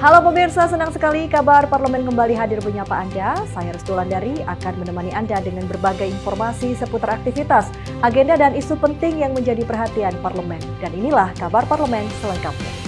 Halo pemirsa, senang sekali kabar parlemen kembali hadir menyapa Anda. Saya Restu Wulandari akan menemani Anda dengan berbagai informasi seputar aktivitas, agenda dan isu penting yang menjadi perhatian parlemen. Dan inilah kabar parlemen selengkapnya.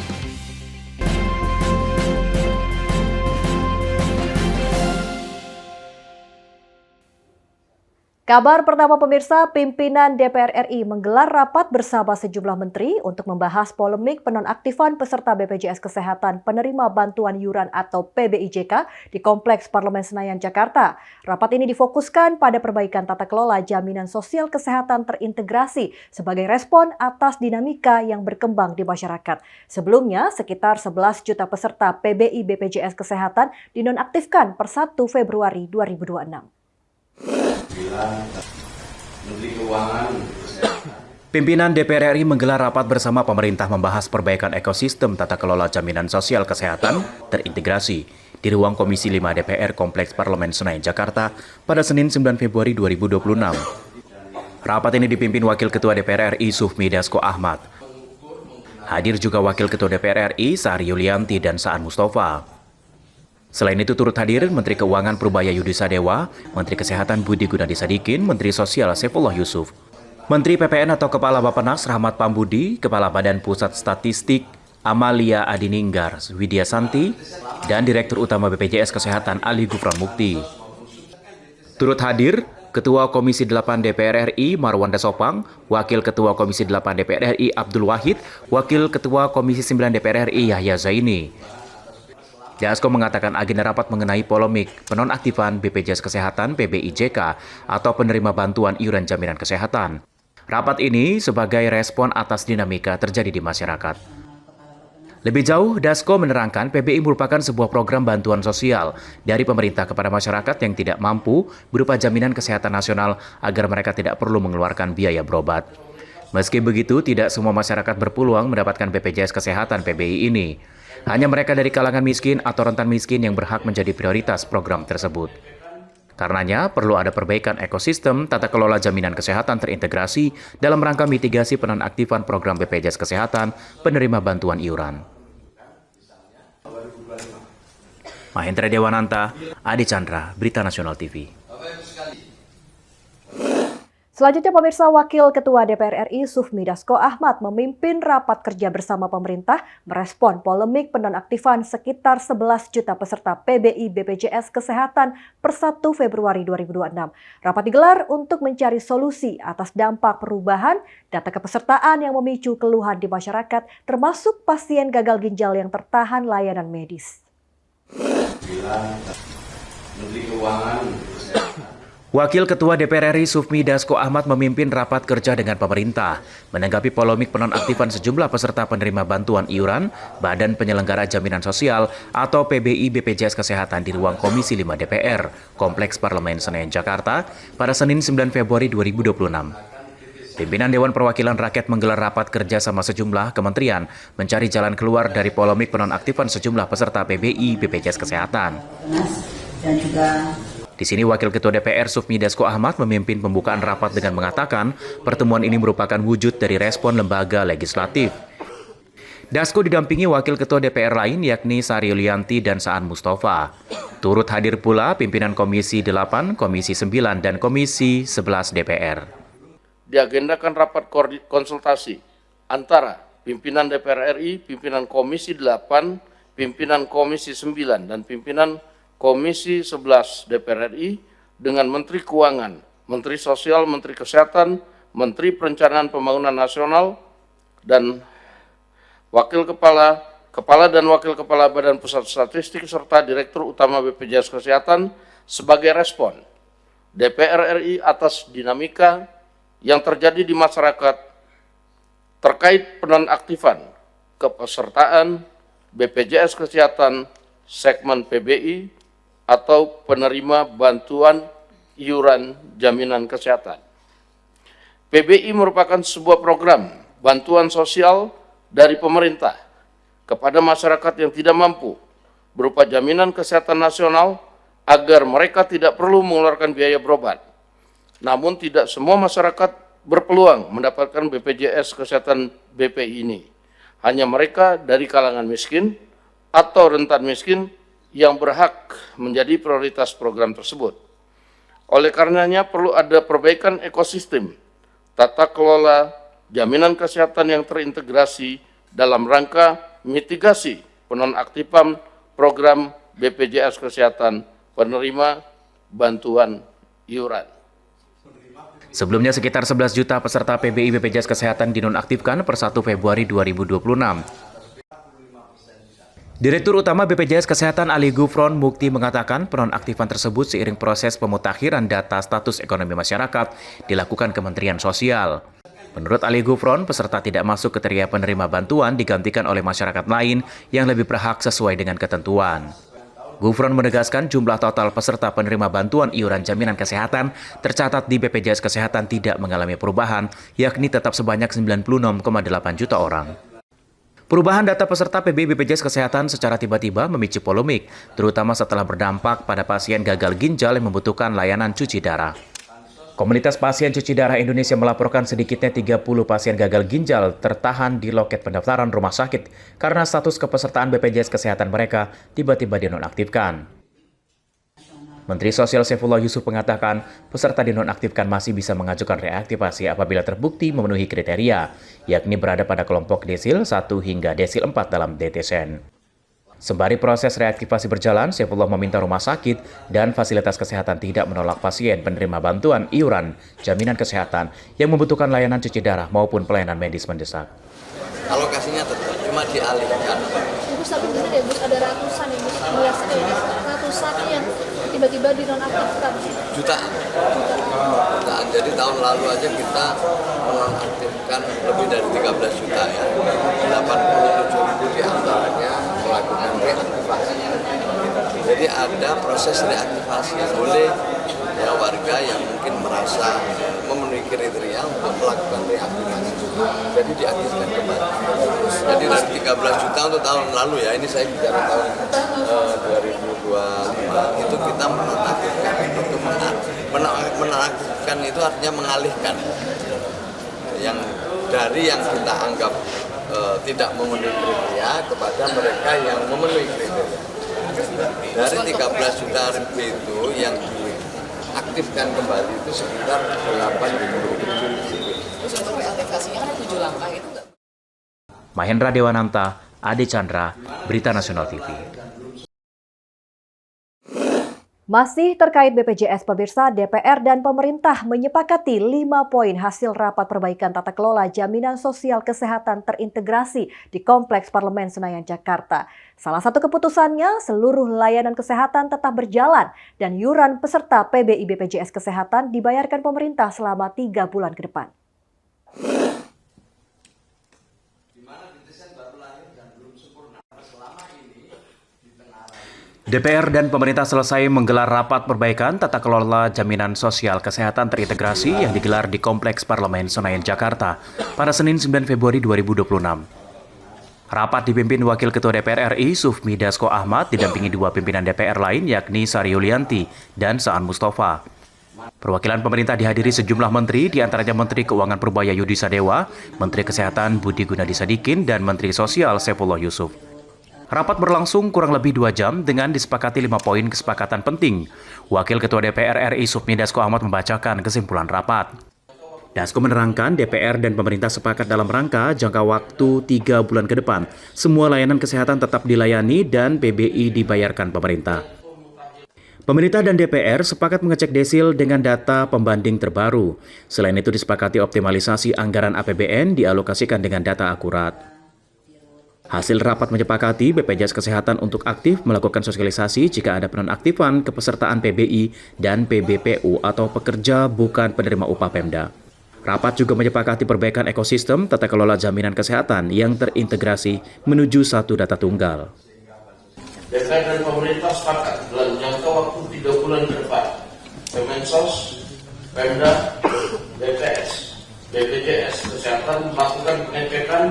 Kabar pertama pemirsa, pimpinan DPR RI menggelar rapat bersama sejumlah menteri untuk membahas polemik penonaktifan peserta BPJS Kesehatan penerima bantuan iuran atau PBIJK di Kompleks Parlemen Senayan, Jakarta. Rapat ini difokuskan pada perbaikan tata kelola jaminan sosial kesehatan terintegrasi sebagai respon atas dinamika yang berkembang di masyarakat. Sebelumnya, sekitar 11 juta peserta PBI BPJS Kesehatan dinonaktifkan per 1 Februari 2026. Pimpinan DPR RI menggelar rapat bersama pemerintah membahas perbaikan ekosistem tata kelola jaminan sosial kesehatan terintegrasi di ruang Komisi 5 DPR Kompleks Parlemen Senayan, Jakarta pada Senin 9 Februari 2026. Rapat ini dipimpin Wakil Ketua DPR RI Sufmi Dasko Ahmad. Hadir juga Wakil Ketua DPR RI Sari Yulianti dan Saan Mustafa. Selain itu turut hadir Menteri Keuangan Prubaya Yudi Sadewa, Menteri Kesehatan Budi Gunadi Sadikin, Menteri Sosial Saifullah Yusuf, Menteri PPN atau Kepala Bappenas Rahmat Pambudi, Kepala Badan Pusat Statistik Amalia Adininggar Widya Santi, dan Direktur Utama BPJS Kesehatan Ali Gufron Mukti. Turut hadir Ketua Komisi 8 DPR RI Marwan Dasopang, Wakil Ketua Komisi 8 DPR RI Abdul Wahid, Wakil Ketua Komisi 9 DPR RI Yahya Zaini. Dasko mengatakan agenda rapat mengenai polemik penonaktifan BPJS Kesehatan PBIJK atau penerima bantuan iuran jaminan kesehatan. Rapat ini sebagai respon atas dinamika terjadi di masyarakat. Lebih jauh, Dasko menerangkan PBI merupakan sebuah program bantuan sosial dari pemerintah kepada masyarakat yang tidak mampu berupa jaminan kesehatan nasional agar mereka tidak perlu mengeluarkan biaya berobat. Meski begitu, tidak semua masyarakat berpeluang mendapatkan BPJS Kesehatan PBI ini. Hanya mereka dari kalangan miskin atau rentan miskin yang berhak menjadi prioritas program tersebut. Karenanya, perlu ada perbaikan ekosistem tata kelola jaminan kesehatan terintegrasi dalam rangka mitigasi penonaktifan program BPJS Kesehatan penerima bantuan iuran. Mahendra Dewananta, Adi Chandra, Berita Nasional TV. Selanjutnya pemirsa, Wakil Ketua DPR RI Sufmi Dasko Ahmad memimpin rapat kerja bersama pemerintah merespon polemik penonaktifan sekitar 11 juta peserta PBI BPJS Kesehatan per 1 Februari 2026. Rapat digelar untuk mencari solusi atas dampak perubahan data kepesertaan yang memicu keluhan di masyarakat, termasuk pasien gagal ginjal yang tertahan layanan medis. Menteri Keuangan. Wakil Ketua DPR RI Sufmi Dasko Ahmad memimpin rapat kerja dengan pemerintah menanggapi polemik penonaktifan sejumlah peserta penerima bantuan iuran Badan Penyelenggara Jaminan Sosial atau PBI BPJS Kesehatan di ruang Komisi 5 DPR Kompleks Parlemen Senayan, Jakarta pada Senin 9 Februari 2026. Pimpinan Dewan Perwakilan Rakyat menggelar rapat kerja sama sejumlah kementerian mencari jalan keluar dari polemik penonaktifan sejumlah peserta PBI BPJS Kesehatan. Dan juga di sini Wakil Ketua DPR Sufmi Dasko Ahmad memimpin pembukaan rapat dengan mengatakan pertemuan ini merupakan wujud dari respon lembaga legislatif. Dasko didampingi Wakil Ketua DPR lain yakni Sari Yulianti dan Saan Mustafa. Turut hadir pula pimpinan Komisi 8, Komisi 9, dan Komisi 11 DPR. Diagendakan rapat konsultasi antara pimpinan DPR RI, pimpinan Komisi 8, pimpinan Komisi 9, dan pimpinan Komisi 11 DPR RI dengan Menteri Keuangan, Menteri Sosial, Menteri Kesehatan, Menteri Perencanaan Pembangunan Nasional, dan Kepala dan Wakil Kepala Badan Pusat Statistik serta Direktur Utama BPJS Kesehatan sebagai respon DPR RI atas dinamika yang terjadi di masyarakat terkait penonaktifan kepesertaan BPJS Kesehatan segmen PBI atau penerima bantuan iuran jaminan kesehatan. PBI merupakan sebuah program bantuan sosial dari pemerintah kepada masyarakat yang tidak mampu berupa jaminan kesehatan nasional agar mereka tidak perlu mengeluarkan biaya berobat. Namun tidak semua masyarakat berpeluang mendapatkan BPJS Kesehatan BPI ini. Hanya mereka dari kalangan miskin atau rentan miskin yang berhak menjadi prioritas program tersebut. Oleh karenanya perlu ada perbaikan ekosistem tata kelola jaminan kesehatan yang terintegrasi dalam rangka mitigasi penonaktifan program BPJS Kesehatan penerima bantuan iuran. Sebelumnya sekitar 11 juta peserta PBI BPJS Kesehatan dinonaktifkan per 1 Februari 2026. Direktur Utama BPJS Kesehatan Ali Gufron Mukti mengatakan penonaktifan tersebut seiring proses pemutakhiran data status ekonomi masyarakat dilakukan Kementerian Sosial. Menurut Ali Gufron, peserta tidak masuk kriteria penerima bantuan digantikan oleh masyarakat lain yang lebih berhak sesuai dengan ketentuan. Gufron menegaskan jumlah total peserta penerima bantuan iuran jaminan kesehatan tercatat di BPJS Kesehatan tidak mengalami perubahan, yakni tetap sebanyak 96,8 juta orang. Perubahan data peserta PBI BPJS Kesehatan secara tiba-tiba memicu polemik, terutama setelah berdampak pada pasien gagal ginjal yang membutuhkan layanan cuci darah. Komunitas pasien cuci darah Indonesia melaporkan sedikitnya 30 pasien gagal ginjal tertahan di loket pendaftaran rumah sakit karena status kepesertaan BPJS Kesehatan mereka tiba-tiba dinonaktifkan. Menteri Sosial Saifullah Yusuf mengatakan peserta dinonaktifkan masih bisa mengajukan reaktivasi apabila terbukti memenuhi kriteria, yakni berada pada kelompok desil 1 hingga desil 4 dalam DTSN. Sembari proses reaktivasi berjalan, Saifullah meminta rumah sakit dan fasilitas kesehatan tidak menolak pasien penerima bantuan iuran jaminan kesehatan yang membutuhkan layanan cuci darah maupun pelayanan medis mendesak. Alokasinya tetap cuma dialihkan. Ibu tapi benar ya, Bu, ada ratusan ya, Bu, ratusan yang tiba-tiba dinonaktifkan. Jutaan. Jadi tahun lalu aja kita menonaktifkan lebih dari 13 juta ya. 87.000 diantaranya melakukan reaktivasi. Jadi ada proses reaktivasi. Boleh ya warga yang mungkin merasa memenuhi kriteria untuk melakukan reaktivasi. Jadi diaktifkan kembali. Jadi dari 13 juta untuk tahun lalu ya, ini saya bicara tahun 2025 itu kita menonaktifkan untuk menonaktifkan itu artinya mengalihkan yang dari yang kita anggap tidak memenuhi kriteria kepada mereka yang memenuhi kriteria. Dari 13 juta itu yang diaktifkan kembali itu sekitar 87.000. Terus untuk reaktivasinya kan 7 langkah itu nggak? Mahendra Dewananta, Ade Chandra, Berita Nasional TV. Masih terkait BPJS, pemirsa, DPR dan pemerintah menyepakati 5 poin hasil rapat perbaikan tata kelola jaminan sosial kesehatan terintegrasi di Kompleks Parlemen Senayan, Jakarta. Salah satu keputusannya, seluruh layanan kesehatan tetap berjalan dan iuran peserta PBI BPJS Kesehatan dibayarkan pemerintah selama 3 bulan ke depan. DPR dan pemerintah selesai menggelar rapat perbaikan tata kelola jaminan sosial kesehatan terintegrasi yang digelar di Kompleks Parlemen Senayan, Jakarta pada Senin 9 Februari 2026. Rapat dipimpin Wakil Ketua DPR RI Sufmi Dasko Ahmad didampingi 2 pimpinan DPR lain yakni Sari Yulianti dan Saan Mustafa. Perwakilan pemerintah dihadiri sejumlah menteri, diantaranya Menteri Keuangan Purbaya Yudi Sadewa, Menteri Kesehatan Budi Gunadi Sadikin, dan Menteri Sosial Saifullah Yusuf. Rapat berlangsung kurang lebih 2 jam dengan disepakati 5 poin kesepakatan penting. Wakil Ketua DPR RI Sufmi Dasko Ahmad membacakan kesimpulan rapat. Dasko menerangkan DPR dan pemerintah sepakat dalam rangka jangka waktu 3 bulan ke depan, semua layanan kesehatan tetap dilayani dan PBI dibayarkan pemerintah. Pemerintah dan DPR sepakat mengecek desil dengan data pembanding terbaru. Selain itu disepakati optimalisasi anggaran APBN dialokasikan dengan data akurat. Hasil rapat menyepakati BPJS Kesehatan untuk aktif melakukan sosialisasi jika ada penonaktifan kepesertaan PBI dan PBPU atau pekerja bukan penerima upah Pemda. Rapat juga menyepakati perbaikan ekosistem tata kelola jaminan kesehatan yang terintegrasi menuju satu data tunggal. DPR dan pemerintah sepakat dalam jangka waktu 3 bulan ke depan, Kemensos, Pemda, BPS, BPJS Kesehatan melakukan pengecekan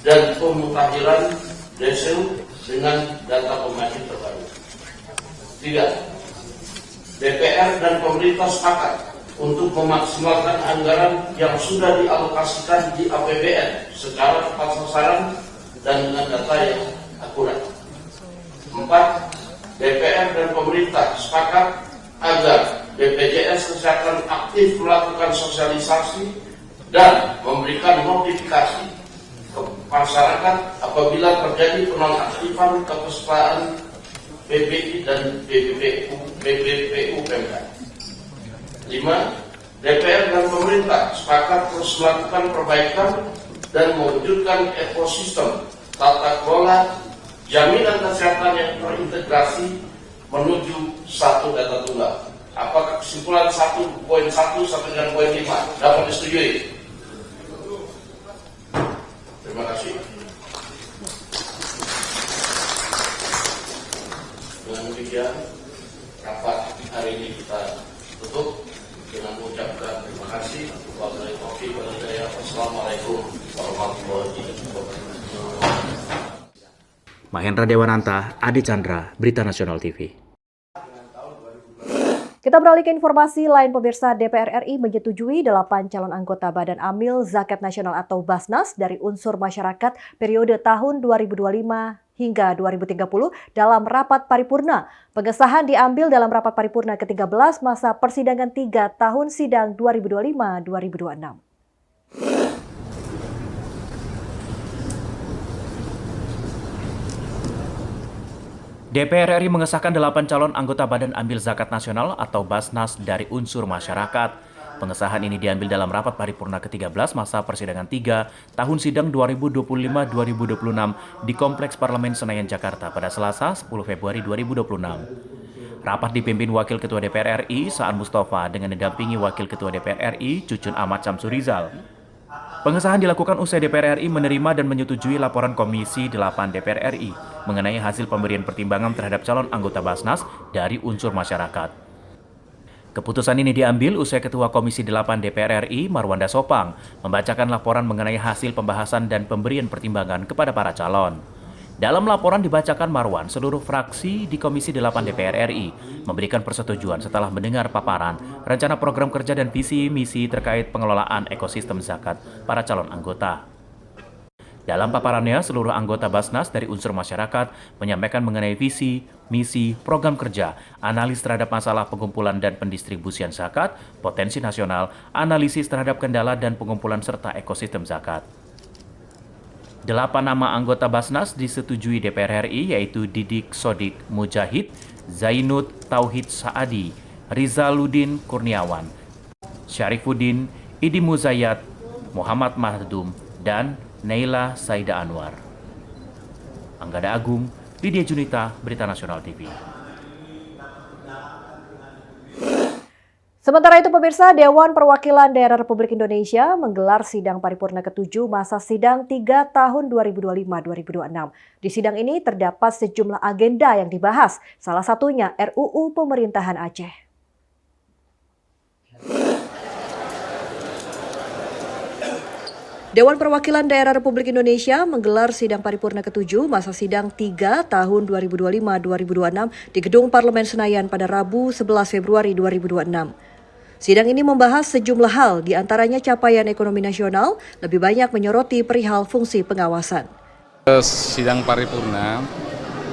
dan pemutakhiran desil dengan data pembanding terbaru. 3. DPR dan pemerintah sepakat untuk memaksimalkan anggaran yang sudah dialokasikan di APBN secara tepat sasaran dan dengan data yang akurat. 4. DPR dan pemerintah sepakat agar BPJS Kesehatan aktif melakukan sosialisasi dan memberikan notifikasi ke masyarakat apabila terjadi penonaktifan kepesertaan PBI dan BPPU PMK. 5. DPR dan pemerintah sepakat terus melakukan perbaikan dan mewujudkan ekosistem tata kelola jaminan kesehatan yang terintegrasi menuju satu data tunggal. Apakah kesimpulan 1.1 sampai dengan poin 5 dapat disetujui? Terima kasih. Dengan demikian, rapat hari ini kita tutup dengan mengucapkan terima kasih. Wabillahi taufiq wal hidayah. Wassalamualaikum warahmatullahi wabarakatuh. Mahendra Dewananta, Adi Chandra, Berita Nasional TV. Kita beralih ke informasi lain, pemirsa. DPR RI menyetujui 8 calon anggota Badan Amil Zakat Nasional atau Basnas dari unsur masyarakat periode tahun 2025 hingga 2030 dalam rapat paripurna. Pengesahan diambil dalam rapat paripurna ke-13 masa persidangan 3 tahun sidang 2025-2026. DPR RI mengesahkan 8 calon anggota Badan Amil Zakat Nasional atau Basnas dari unsur masyarakat. Pengesahan ini diambil dalam rapat paripurna ke-13 masa persidangan 3 tahun sidang 2025-2026 di Kompleks Parlemen Senayan, Jakarta pada Selasa 10 Februari 2026. Rapat dipimpin Wakil Ketua DPR RI Saan Mustafa dengan didampingi Wakil Ketua DPR RI Cucun Ahmad Syamsurizal. Pengesahan dilakukan usai DPR RI menerima dan menyetujui laporan Komisi 8 DPR RI mengenai hasil pemberian pertimbangan terhadap calon anggota Basnas dari unsur masyarakat. Keputusan ini diambil usai Ketua Komisi 8 DPR RI Marwanda Sopang membacakan laporan mengenai hasil pembahasan dan pemberian pertimbangan kepada para calon. Dalam laporan dibacakan Marwan, seluruh fraksi di Komisi 8 DPR RI memberikan persetujuan setelah mendengar paparan rencana program kerja dan visi misi terkait pengelolaan ekosistem zakat para calon anggota. Dalam paparannya, seluruh anggota Basnas dari unsur masyarakat menyampaikan mengenai visi, misi, program kerja, analis terhadap masalah pengumpulan dan pendistribusian zakat, potensi nasional, analisis terhadap kendala dan pengumpulan serta ekosistem zakat. 8 nama anggota Basnas disetujui DPR RI yaitu Didik Sodik Mujahid, Zainud Tauhid Saadi, Rizaluddin Kurniawan, Syarifuddin, Idi Muzayyad, Muhammad Mahdum, dan Naila Saida Anwar. Anggada Agung, Lydia Junita, Berita Nasional TV. Sementara itu, pemirsa, Dewan Perwakilan Daerah Republik Indonesia menggelar sidang paripurna ke-7 masa sidang 3 tahun 2025-2026. Di sidang ini terdapat sejumlah agenda yang dibahas, salah satunya RUU Pemerintahan Aceh. Dewan Perwakilan Daerah Republik Indonesia menggelar sidang paripurna ke-7 masa sidang 3 tahun 2025-2026 di Gedung Parlemen Senayan pada Rabu 11 Februari 2026. Sidang ini membahas sejumlah hal, diantaranya capaian ekonomi nasional, lebih banyak menyoroti perihal fungsi pengawasan. Sidang paripurna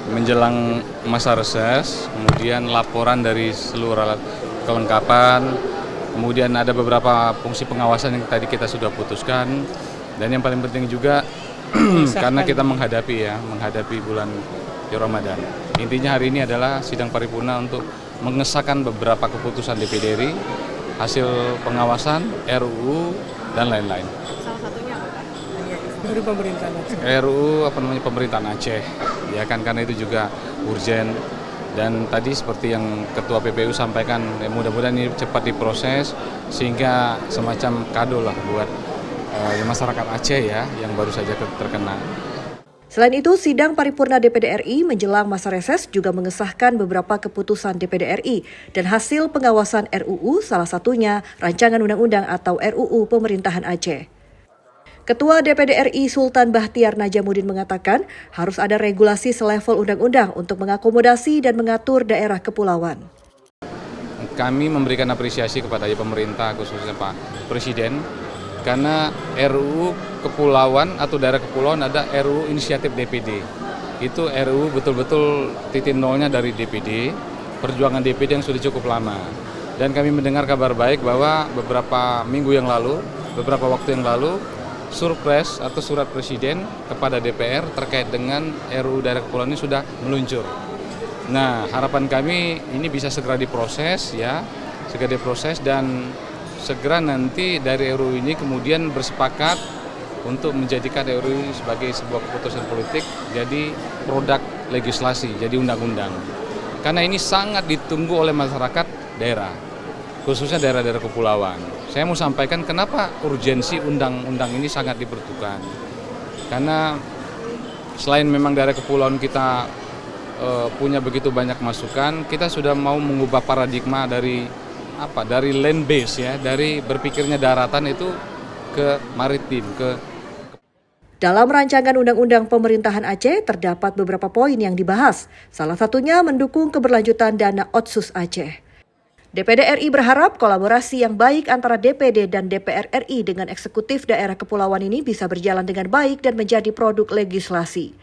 menjelang masa reses, kemudian laporan dari seluruh alat kelengkapan, kemudian ada beberapa fungsi pengawasan yang tadi kita sudah putuskan, dan yang paling penting juga karena kita menghadapi bulan Ramadan. Intinya hari ini adalah sidang paripurna untuk mengesahkan beberapa keputusan DPD RI, hasil pengawasan, RUU, dan lain-lain. Salah satunya apa? Dari pemerintahan Aceh. RUU pemerintahan Aceh, ya kan, karena itu juga urgen. Dan tadi seperti yang Ketua PPU sampaikan, mudah-mudahan ini cepat diproses sehingga semacam kado lah buat masyarakat Aceh ya yang baru saja terkena. Selain itu, sidang paripurna DPD RI menjelang masa reses juga mengesahkan beberapa keputusan DPD RI dan hasil pengawasan RUU, salah satunya Rancangan Undang-Undang atau RUU Pemerintahan Aceh. Ketua DPD RI Sultan Bahtiar Najamuddin mengatakan harus ada regulasi selevel undang-undang untuk mengakomodasi dan mengatur daerah kepulauan. Kami memberikan apresiasi kepada pemerintah khususnya Pak Presiden karena RUU kepulauan atau daerah kepulauan ada RUU inisiatif DPD. itu RUU betul-betul titik nolnya dari DPD, perjuangan DPD yang sudah cukup lama. Dan kami mendengar kabar baik bahwa beberapa minggu yang lalu, beberapa waktu yang lalu, surpres atau surat presiden kepada DPR terkait dengan RUU daerah kepulauan ini sudah meluncur. Nah, harapan kami ini bisa segera diproses ya, segera diproses dan segera nanti dari RUU ini kemudian bersepakat untuk menjadikan RUU ini sebagai sebuah keputusan politik jadi produk legislasi, jadi undang-undang. Karena ini sangat ditunggu oleh masyarakat daerah, khususnya daerah-daerah kepulauan. Saya mau sampaikan kenapa urgensi undang-undang ini sangat diperlukan. Karena selain memang daerah kepulauan kita punya begitu banyak masukan, kita sudah mau mengubah paradigma dari land base ya, dari berpikirnya daratan itu ke maritim, Dalam rancangan Undang-Undang Pemerintahan Aceh terdapat beberapa poin yang dibahas. Salah satunya mendukung keberlanjutan dana Otsus Aceh. DPD RI berharap kolaborasi yang baik antara DPD dan DPR RI dengan eksekutif daerah kepulauan ini bisa berjalan dengan baik dan menjadi produk legislasi.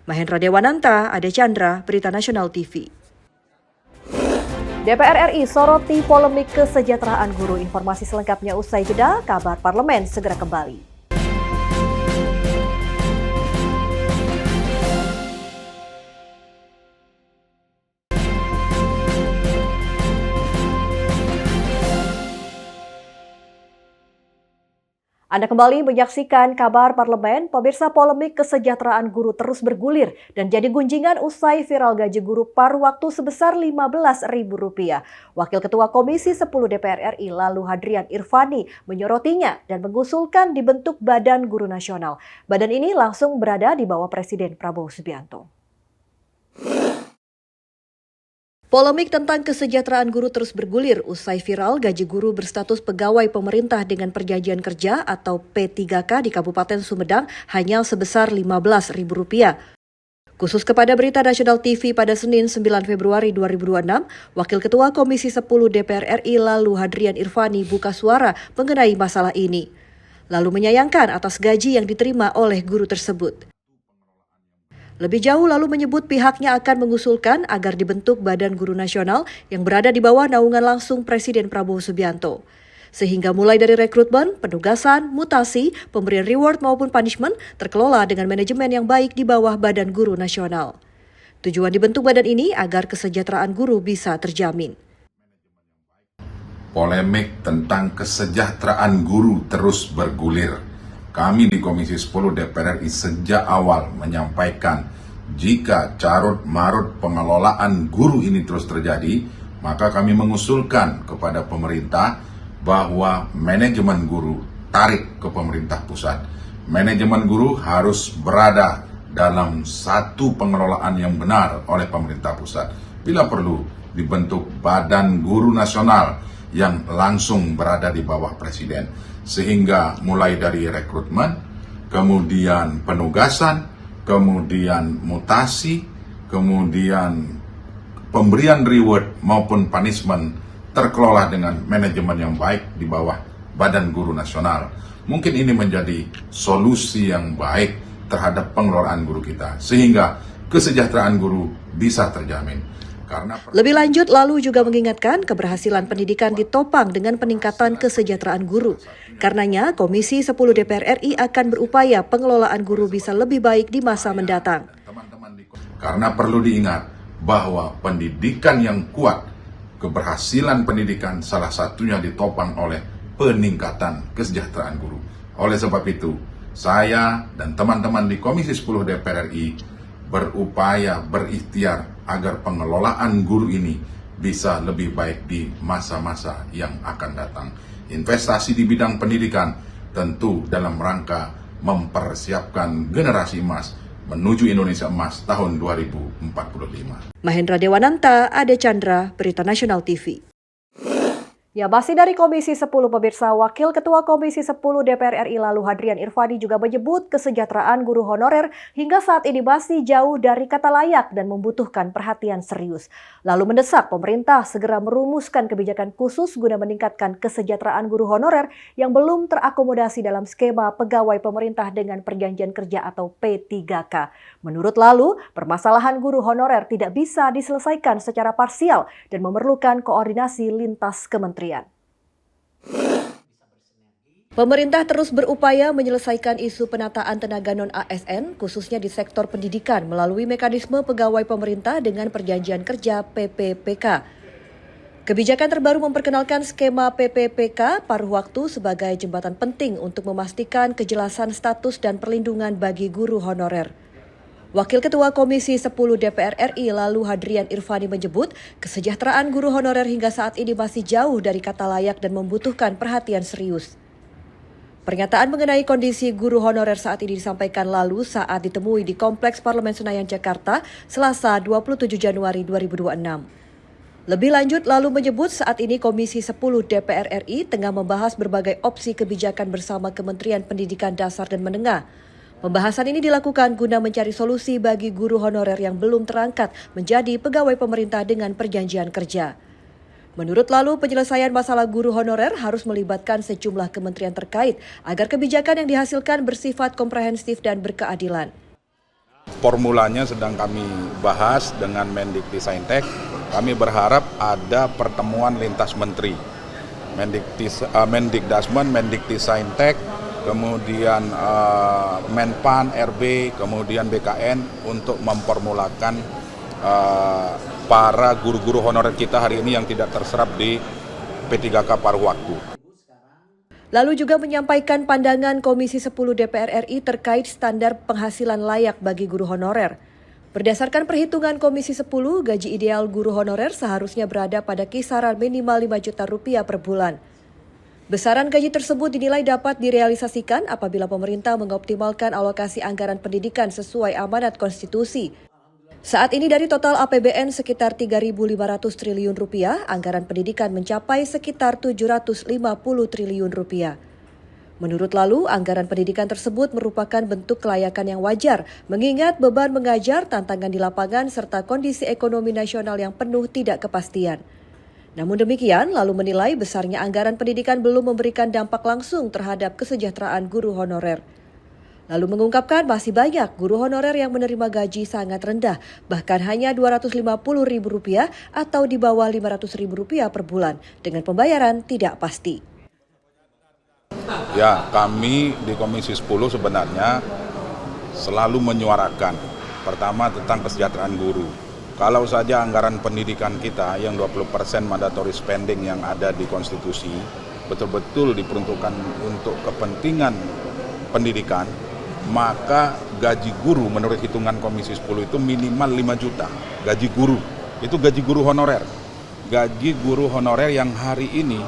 Mahendra Dewananta, Ade Chandra, Berita Nasional TV. DPR RI soroti polemik kesejahteraan guru. Informasi selengkapnya usai jeda, kabar parlemen segera kembali. Anda kembali menyaksikan kabar parlemen. Pemirsa, polemik kesejahteraan guru terus bergulir dan jadi gunjingan usai viral gaji guru paruh waktu sebesar Rp15.000. Wakil Ketua Komisi 10 DPR RI Lalu Hadrian Irfani menyorotinya dan mengusulkan dibentuk Badan Guru Nasional. Badan ini langsung berada di bawah Presiden Prabowo Subianto. Polemik tentang kesejahteraan guru terus bergulir usai viral gaji guru berstatus pegawai pemerintah dengan perjanjian kerja atau P3K di Kabupaten Sumedang hanya sebesar Rp15.000. Khusus kepada Berita Nasional TV pada Senin 9 Februari 2026, Wakil Ketua Komisi 10 DPR RI Lalu Hadrian Irfani buka suara mengenai masalah ini. Lalu menyayangkan atas gaji yang diterima oleh guru tersebut. Lebih jauh lalu menyebut pihaknya akan mengusulkan agar dibentuk Badan Guru Nasional yang berada di bawah naungan langsung Presiden Prabowo Subianto. Sehingga mulai dari rekrutmen, penugasan, mutasi, pemberian reward maupun punishment terkelola dengan manajemen yang baik di bawah Badan Guru Nasional. Tujuan dibentuk badan ini agar kesejahteraan guru bisa terjamin. Polemik tentang kesejahteraan guru terus bergulir. Kami di Komisi 10 DPR RI sejak awal menyampaikan jika carut-marut pengelolaan guru ini terus terjadi, maka kami mengusulkan kepada pemerintah bahwa manajemen guru tarik ke pemerintah pusat. Manajemen guru harus berada dalam satu pengelolaan yang benar oleh pemerintah pusat. Bila perlu dibentuk Badan Guru Nasional yang langsung berada di bawah Presiden. Sehingga mulai dari rekrutmen, kemudian penugasan, kemudian mutasi, kemudian pemberian reward maupun punishment terkelola dengan manajemen yang baik di bawah Badan Guru Nasional. Mungkin ini menjadi solusi yang baik terhadap pengelolaan guru kita, sehingga kesejahteraan guru bisa terjamin. Lebih lanjut, Lalu juga mengingatkan keberhasilan pendidikan ditopang dengan peningkatan kesejahteraan guru. Karenanya, Komisi 10 DPR RI akan berupaya pengelolaan guru bisa lebih baik di masa mendatang. Karena perlu diingat bahwa pendidikan yang kuat, keberhasilan pendidikan salah satunya ditopang oleh peningkatan kesejahteraan guru. Oleh sebab itu, saya dan teman-teman di Komisi 10 DPR RI berupaya, berikhtiar agar pengelolaan guru ini bisa lebih baik di masa-masa yang akan datang. Investasi di bidang pendidikan tentu dalam rangka mempersiapkan generasi emas menuju Indonesia Emas tahun 2045. Mahendra Dewananta, Ade Chandra, Berita Nasional TV. Ya, masih dari Komisi 10 pemirsa, Wakil Ketua Komisi 10 DPR RI lalu Hadrian Irfani juga menyebut kesejahteraan guru honorer hingga saat ini masih jauh dari kata layak dan membutuhkan perhatian serius. Lalu mendesak pemerintah segera merumuskan kebijakan khusus guna meningkatkan kesejahteraan guru honorer yang belum terakomodasi dalam skema pegawai pemerintah dengan perjanjian kerja atau P3K. Menurut lalu, permasalahan guru honorer tidak bisa diselesaikan secara parsial dan memerlukan koordinasi lintas kementerian. Pemerintah terus berupaya menyelesaikan isu penataan tenaga non-ASN, khususnya di sektor pendidikan, melalui mekanisme pegawai pemerintah dengan perjanjian kerja PPPK. Kebijakan terbaru memperkenalkan skema PPPK paruh waktu sebagai jembatan penting untuk memastikan kejelasan status dan perlindungan bagi guru honorer. Wakil Ketua Komisi 10 DPR RI lalu Hadrian Irfani menyebut kesejahteraan guru honorer hingga saat ini masih jauh dari kata layak dan membutuhkan perhatian serius. Pernyataan mengenai kondisi guru honorer saat ini disampaikan lalu saat ditemui di Kompleks Parlemen Senayan, Jakarta, Selasa 27 Januari 2026. Lebih lanjut, lalu menyebut saat ini Komisi 10 DPR RI tengah membahas berbagai opsi kebijakan bersama Kementerian Pendidikan Dasar dan Menengah. Pembahasan ini dilakukan guna mencari solusi bagi guru honorer yang belum terangkat menjadi pegawai pemerintah dengan perjanjian kerja. Menurut lalu, penyelesaian masalah guru honorer harus melibatkan sejumlah kementerian terkait agar kebijakan yang dihasilkan bersifat komprehensif dan berkeadilan. Formulanya sedang kami bahas dengan Mendikbudristek. Kami berharap ada pertemuan lintas menteri, Mendikdasmen, Mendikbudristek, kemudian Menpan, RB, kemudian BKN untuk memformulakan para guru-guru honorer kita hari ini yang tidak terserap di P3K paruh waktu. Lalu juga menyampaikan pandangan Komisi 10 DPR RI terkait standar penghasilan layak bagi guru honorer. Berdasarkan perhitungan Komisi 10, gaji ideal guru honorer seharusnya berada pada kisaran minimal 5 juta rupiah per bulan. Besaran gaji tersebut dinilai dapat direalisasikan apabila pemerintah mengoptimalkan alokasi anggaran pendidikan sesuai amanat konstitusi. Saat ini dari total APBN sekitar 3.500 triliun rupiah, anggaran pendidikan mencapai sekitar 750 triliun rupiah. Menurut lalu, anggaran pendidikan tersebut merupakan bentuk kelayakan yang wajar, mengingat beban mengajar, tantangan di lapangan, serta kondisi ekonomi nasional yang penuh tidak kepastian. Namun demikian, lalu menilai besarnya anggaran pendidikan belum memberikan dampak langsung terhadap kesejahteraan guru honorer. Lalu mengungkapkan masih banyak guru honorer yang menerima gaji sangat rendah, bahkan hanya Rp250.000 atau di bawah Rp500.000 per bulan, dengan pembayaran tidak pasti. Ya, kami di Komisi 10 sebenarnya selalu menyuarakan, pertama tentang kesejahteraan guru. Kalau saja anggaran pendidikan kita yang 20% mandatory spending yang ada di konstitusi betul-betul diperuntukkan untuk kepentingan pendidikan, maka gaji guru menurut hitungan Komisi 10 itu minimal 5 juta. Gaji guru, itu gaji guru honorer. Gaji guru honorer yang hari ini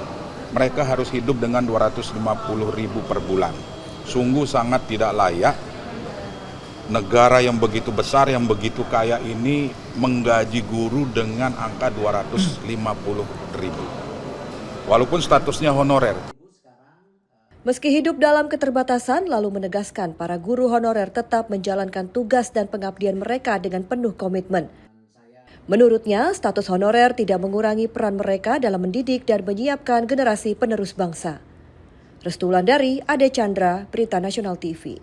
mereka harus hidup dengan 250.000 per bulan. Sungguh sangat tidak layak negara yang begitu besar, yang begitu kaya ini menggaji guru dengan angka 250.000. Walaupun statusnya honorer. Meski hidup dalam keterbatasan, lalu menegaskan para guru honorer tetap menjalankan tugas dan pengabdian mereka dengan penuh komitmen. Menurutnya, status honorer tidak mengurangi peran mereka dalam mendidik dan menyiapkan generasi penerus bangsa. Restu Wulandari, Ade Chandra, Berita Nasional TV.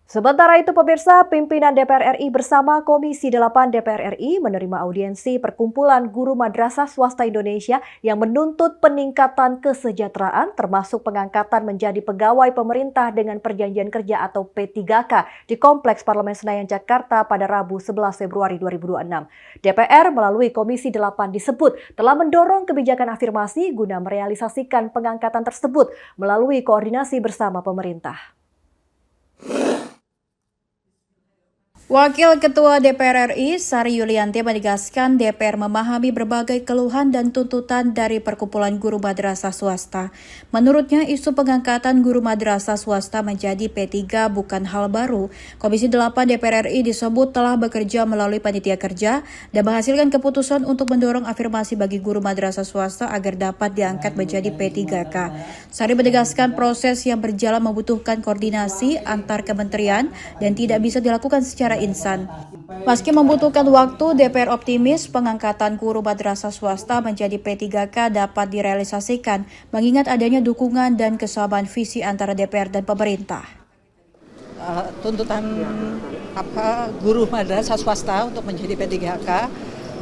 Sementara itu pemirsa, pimpinan DPR RI bersama Komisi 8 DPR RI menerima audiensi Perkumpulan Guru Madrasah Swasta Indonesia yang menuntut peningkatan kesejahteraan termasuk pengangkatan menjadi pegawai pemerintah dengan perjanjian kerja atau P3K di Kompleks Parlemen Senayan, Jakarta pada Rabu 11 Februari 2026. DPR melalui Komisi 8 disebut telah mendorong kebijakan afirmasi guna merealisasikan pengangkatan tersebut melalui koordinasi bersama pemerintah. Wakil Ketua DPR RI, Sari Yulianti menegaskan DPR memahami berbagai keluhan dan tuntutan dari perkumpulan guru madrasah swasta. Menurutnya, isu pengangkatan guru madrasah swasta menjadi P3 bukan hal baru. Komisi 8 DPR RI disebut telah bekerja melalui panitia kerja dan menghasilkan keputusan untuk mendorong afirmasi bagi guru madrasah swasta agar dapat diangkat menjadi P3K. Sari menegaskan proses yang berjalan membutuhkan koordinasi antar kementerian dan tidak bisa dilakukan secara insan. Meski membutuhkan waktu, DPR optimis pengangkatan guru madrasah swasta menjadi P3K dapat direalisasikan, mengingat adanya dukungan dan kesamaan visi antara DPR dan pemerintah. Tuntutan guru madrasah swasta untuk menjadi P3K,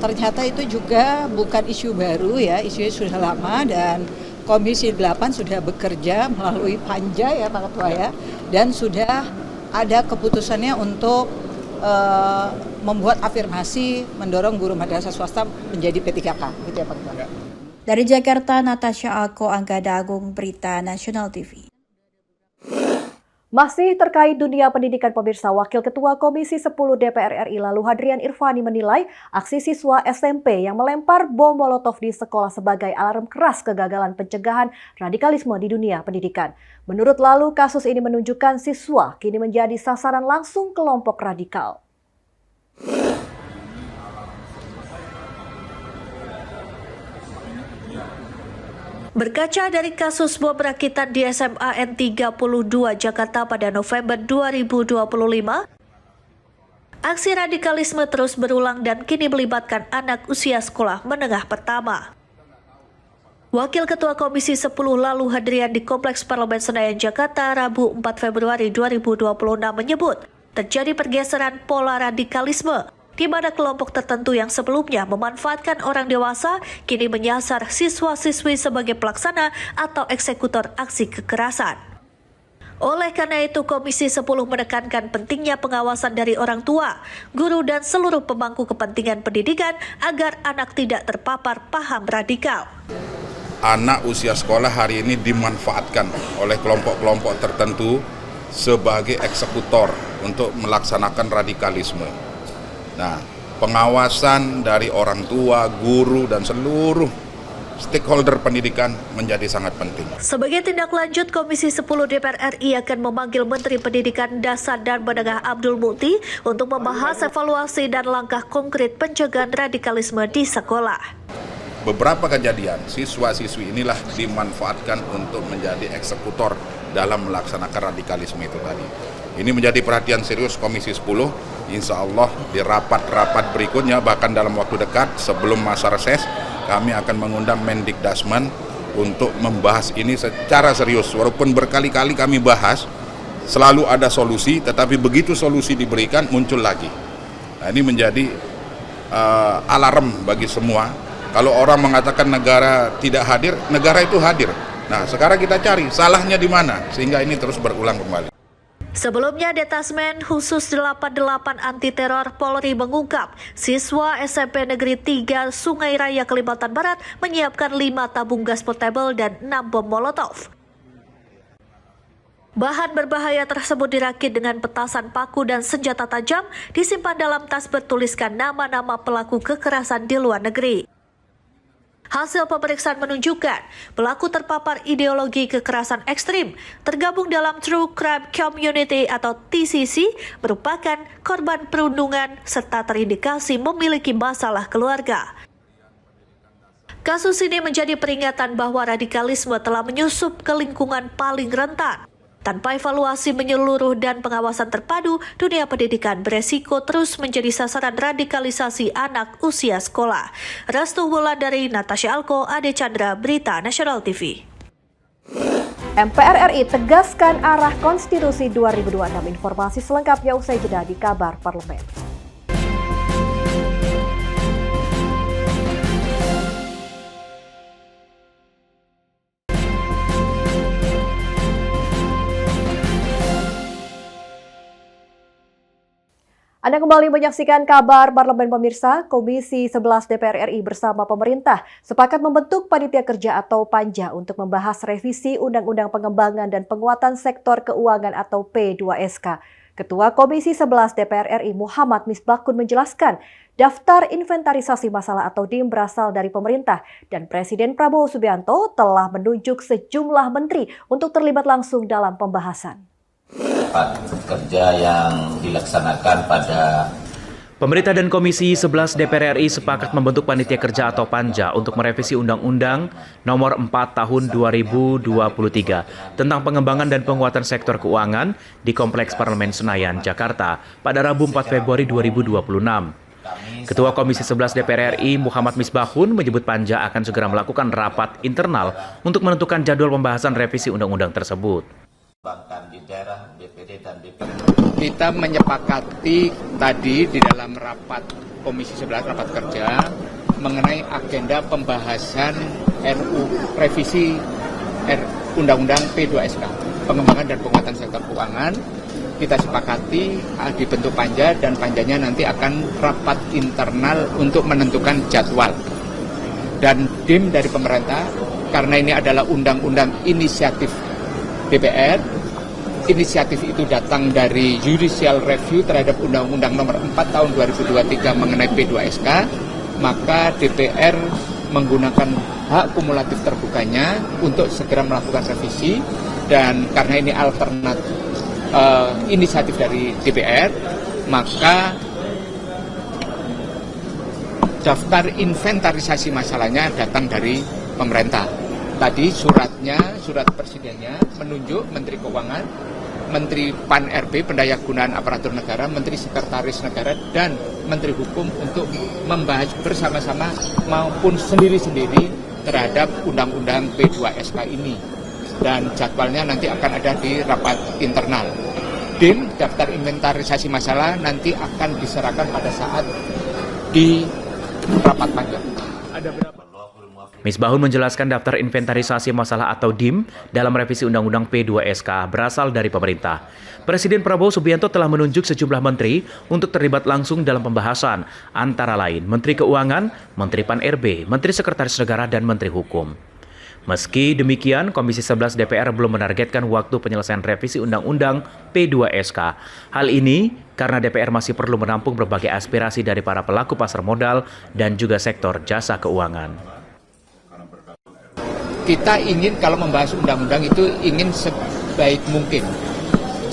ternyata itu juga bukan isu baru ya, isunya sudah lama dan Komisi 8 sudah bekerja melalui panja ya Pak Ketua ya, dan sudah ada keputusannya untuk membuat afirmasi mendorong guru madrasah swasta menjadi P3K, gitu ya Pak Ketua. Dari Jakarta, Natasha Alko, Anggada Agung, Berita Nasional TV. Masih terkait dunia pendidikan pemirsa, Wakil Ketua Komisi 10 DPR RI lalu Hadrian Irvani menilai aksi siswa SMP yang melempar bom molotov di sekolah sebagai alarm keras kegagalan pencegahan radikalisme di dunia pendidikan. Menurut lalu, kasus ini menunjukkan siswa kini menjadi sasaran langsung kelompok radikal. Berkaca dari kasus bom rakitan di SMA N32 Jakarta pada November 2025, aksi radikalisme terus berulang dan kini melibatkan anak usia sekolah menengah pertama. Wakil Ketua Komisi 10 lalu Hadrian di Kompleks Parlemen Senayan Jakarta Rabu 4 Februari 2026 menyebut terjadi pergeseran pola radikalisme di mana kelompok tertentu yang sebelumnya memanfaatkan orang dewasa kini menyasar siswa-siswi sebagai pelaksana atau eksekutor aksi kekerasan. Oleh karena itu, Komisi 10 menekankan pentingnya pengawasan dari orang tua, guru, dan seluruh pemangku kepentingan pendidikan agar anak tidak terpapar paham radikal. Anak usia sekolah hari ini dimanfaatkan oleh kelompok-kelompok tertentu sebagai eksekutor untuk melaksanakan radikalisme. Nah, pengawasan dari orang tua, guru, dan seluruh stakeholder pendidikan menjadi sangat penting. Sebagai tindak lanjut, Komisi 10 DPR RI akan memanggil Menteri Pendidikan Dasar dan Menengah Abdul Mukti untuk membahas evaluasi dan langkah konkret pencegahan radikalisme di sekolah. Beberapa kejadian, siswa-siswi inilah dimanfaatkan untuk menjadi eksekutor dalam melaksanakan radikalisme itu tadi. Ini menjadi perhatian serius Komisi 10, insya Allah di rapat-rapat berikutnya, bahkan dalam waktu dekat sebelum masa reses, kami akan mengundang Mendikdasmen untuk membahas ini secara serius. Walaupun berkali-kali kami bahas, selalu ada solusi, tetapi begitu solusi diberikan, muncul lagi. Nah, ini menjadi alarm bagi semua. Kalau orang mengatakan negara tidak hadir, negara itu hadir. Nah, sekarang kita cari salahnya di mana, sehingga ini terus berulang kembali. Sebelumnya, Detasmen Khusus 88 Anti Teror Polri mengungkap siswa SMP Negeri 3 Sungai Raya Kalimantan Barat menyiapkan 5 tabung gas portable dan 6 bom molotov. Bahan berbahaya tersebut dirakit dengan petasan paku dan senjata tajam, disimpan dalam tas bertuliskan nama-nama pelaku kekerasan di luar negeri. Hasil pemeriksaan menunjukkan pelaku terpapar ideologi kekerasan ekstrim, tergabung dalam True Crime Community atau TCC, merupakan korban perundungan serta terindikasi memiliki masalah keluarga. Kasus ini menjadi peringatan bahwa radikalisme telah menyusup ke lingkungan paling rentan. Tanpa evaluasi menyeluruh dan pengawasan terpadu, dunia pendidikan beresiko terus menjadi sasaran radikalisasi anak usia sekolah. Restu Wulandari, Natasha Alko, Ade Chandra, Berita Nasional TV. MPR RI tegaskan arah Konstitusi 2026. Informasi selengkapnya usai jeda di Kabar Parlemen. Anda kembali menyaksikan Kabar Parlemen pemirsa. Komisi 11 DPR RI bersama pemerintah sepakat membentuk panitia kerja atau panja untuk membahas revisi Undang-Undang Pengembangan dan Penguatan Sektor Keuangan atau P2SK. Ketua Komisi 11 DPR RI Muhammad Misbahkun menjelaskan, daftar inventarisasi masalah atau DIM berasal dari pemerintah dan Presiden Prabowo Subianto telah menunjuk sejumlah menteri untuk terlibat langsung dalam pembahasan. Kerja yang dilaksanakan pada Pemerintah dan Komisi 11 DPR RI sepakat membentuk panitia kerja atau panja untuk merevisi Undang-Undang Nomor 4 Tahun 2023 tentang pengembangan dan penguatan sektor keuangan di Kompleks Parlemen Senayan, Jakarta pada Rabu 4 Februari 2026. Ketua Komisi 11 DPR RI Muhammad Misbahkun menyebut panja akan segera melakukan rapat internal untuk menentukan jadwal pembahasan revisi undang-undang tersebut. di daerah DPD dan DPR. Kita menyepakati tadi di dalam rapat Komisi 11 rapat kerja mengenai agenda pembahasan revisi Undang-Undang P2SK, pengembangan dan penguatan sektor keuangan. Kita sepakati dibentuk panja dan panjanya nanti akan rapat internal untuk menentukan jadwal. Dan DIM dari pemerintah, karena ini adalah undang-undang inisiatif DPR, inisiatif itu datang dari judicial review terhadap Undang-Undang Nomor 4 Tahun 2023 mengenai P2SK, maka DPR menggunakan hak kumulatif terbukanya untuk segera melakukan revisi, dan karena ini alternatif inisiatif dari DPR, maka daftar inventarisasi masalahnya datang dari pemerintah. Tadi surat presidennya menunjuk Menteri Keuangan, Menteri Pan-RB, Pendayagunaan Aparatur Negara, Menteri Sekretaris Negara, dan Menteri Hukum untuk membahas bersama-sama maupun sendiri-sendiri terhadap Undang-Undang P2SK ini. Dan jadwalnya nanti akan ada di rapat internal. DIM, daftar inventarisasi masalah, nanti akan diserahkan pada saat di rapat panja. Ada berapa? Misbahkun menjelaskan daftar inventarisasi masalah atau DIM dalam revisi Undang-Undang P2SK berasal dari pemerintah. Presiden Prabowo Subianto telah menunjuk sejumlah menteri untuk terlibat langsung dalam pembahasan, antara lain Menteri Keuangan, Menteri Pan-RB, Menteri Sekretaris Negara, dan Menteri Hukum. Meski demikian, Komisi 11 DPR belum menargetkan waktu penyelesaian revisi Undang-Undang P2SK. Hal ini karena DPR masih perlu menampung berbagai aspirasi dari para pelaku pasar modal dan juga sektor jasa keuangan. Kita ingin kalau membahas undang-undang itu ingin sebaik mungkin,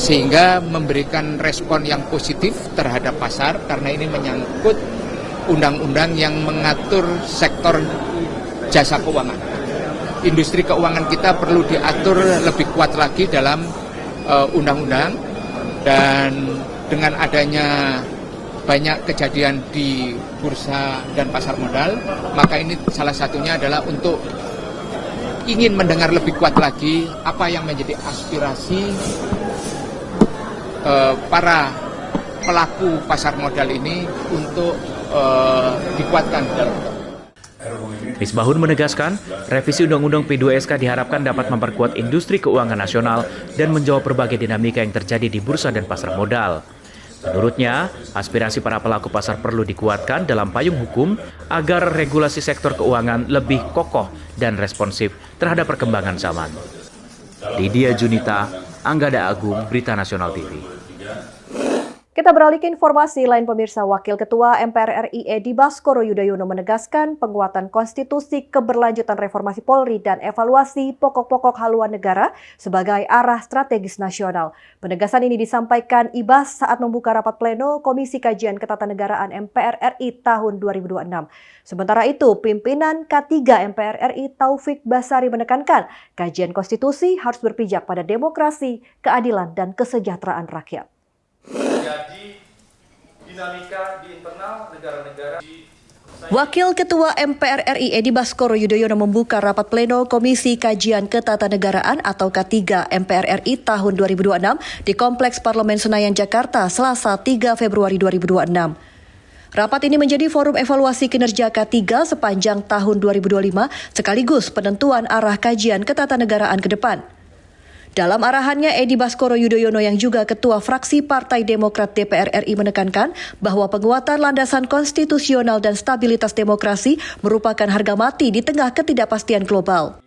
sehingga memberikan respon yang positif terhadap pasar, karena ini menyangkut undang-undang yang mengatur sektor jasa keuangan. Industri keuangan kita perlu diatur lebih kuat lagi dalam undang-undang, dan dengan adanya banyak kejadian di bursa dan pasar modal, maka ini salah satunya adalah untuk ingin mendengar lebih kuat lagi apa yang menjadi aspirasi para pelaku pasar modal ini untuk dikuatkan dalam. Misbahkun menegaskan, revisi Undang-Undang P2SK diharapkan dapat memperkuat industri keuangan nasional dan menjawab berbagai dinamika yang terjadi di bursa dan pasar modal. Menurutnya, aspirasi para pelaku pasar perlu dikuatkan dalam payung hukum agar regulasi sektor keuangan lebih kokoh dan responsif terhadap perkembangan zaman. Lydia Junita, Anggada Agung, Berita Nasional TV. Kita beralih ke informasi lain pemirsa. Wakil Ketua MPR RI Edi Baskoro Yudhoyono menegaskan penguatan konstitusi, keberlanjutan reformasi Polri, dan evaluasi pokok-pokok haluan negara sebagai arah strategis nasional. Penegasan ini disampaikan Ibas saat membuka rapat pleno Komisi Kajian Ketatanegaraan MPR RI tahun 2026. Sementara itu, pimpinan K3 MPR RI Taufik Basari menekankan kajian konstitusi harus berpijak pada demokrasi, keadilan, dan kesejahteraan rakyat. Jadi dinamika di internal negara-negara. Wakil Ketua MPR RI Edi Baskoro Yudhoyono membuka rapat pleno Komisi Kajian Ketatanegaraan atau K3 MPR RI tahun 2026 di Kompleks Parlemen Senayan, Jakarta, Selasa 3 Februari 2026. Rapat ini menjadi forum evaluasi kinerja K3 sepanjang tahun 2025 sekaligus penentuan arah kajian ketatanegaraan ke depan. Dalam arahannya, Edi Baskoro Yudhoyono yang juga Ketua Fraksi Partai Demokrat DPR RI menekankan bahwa penguatan landasan konstitusional dan stabilitas demokrasi merupakan harga mati di tengah ketidakpastian global.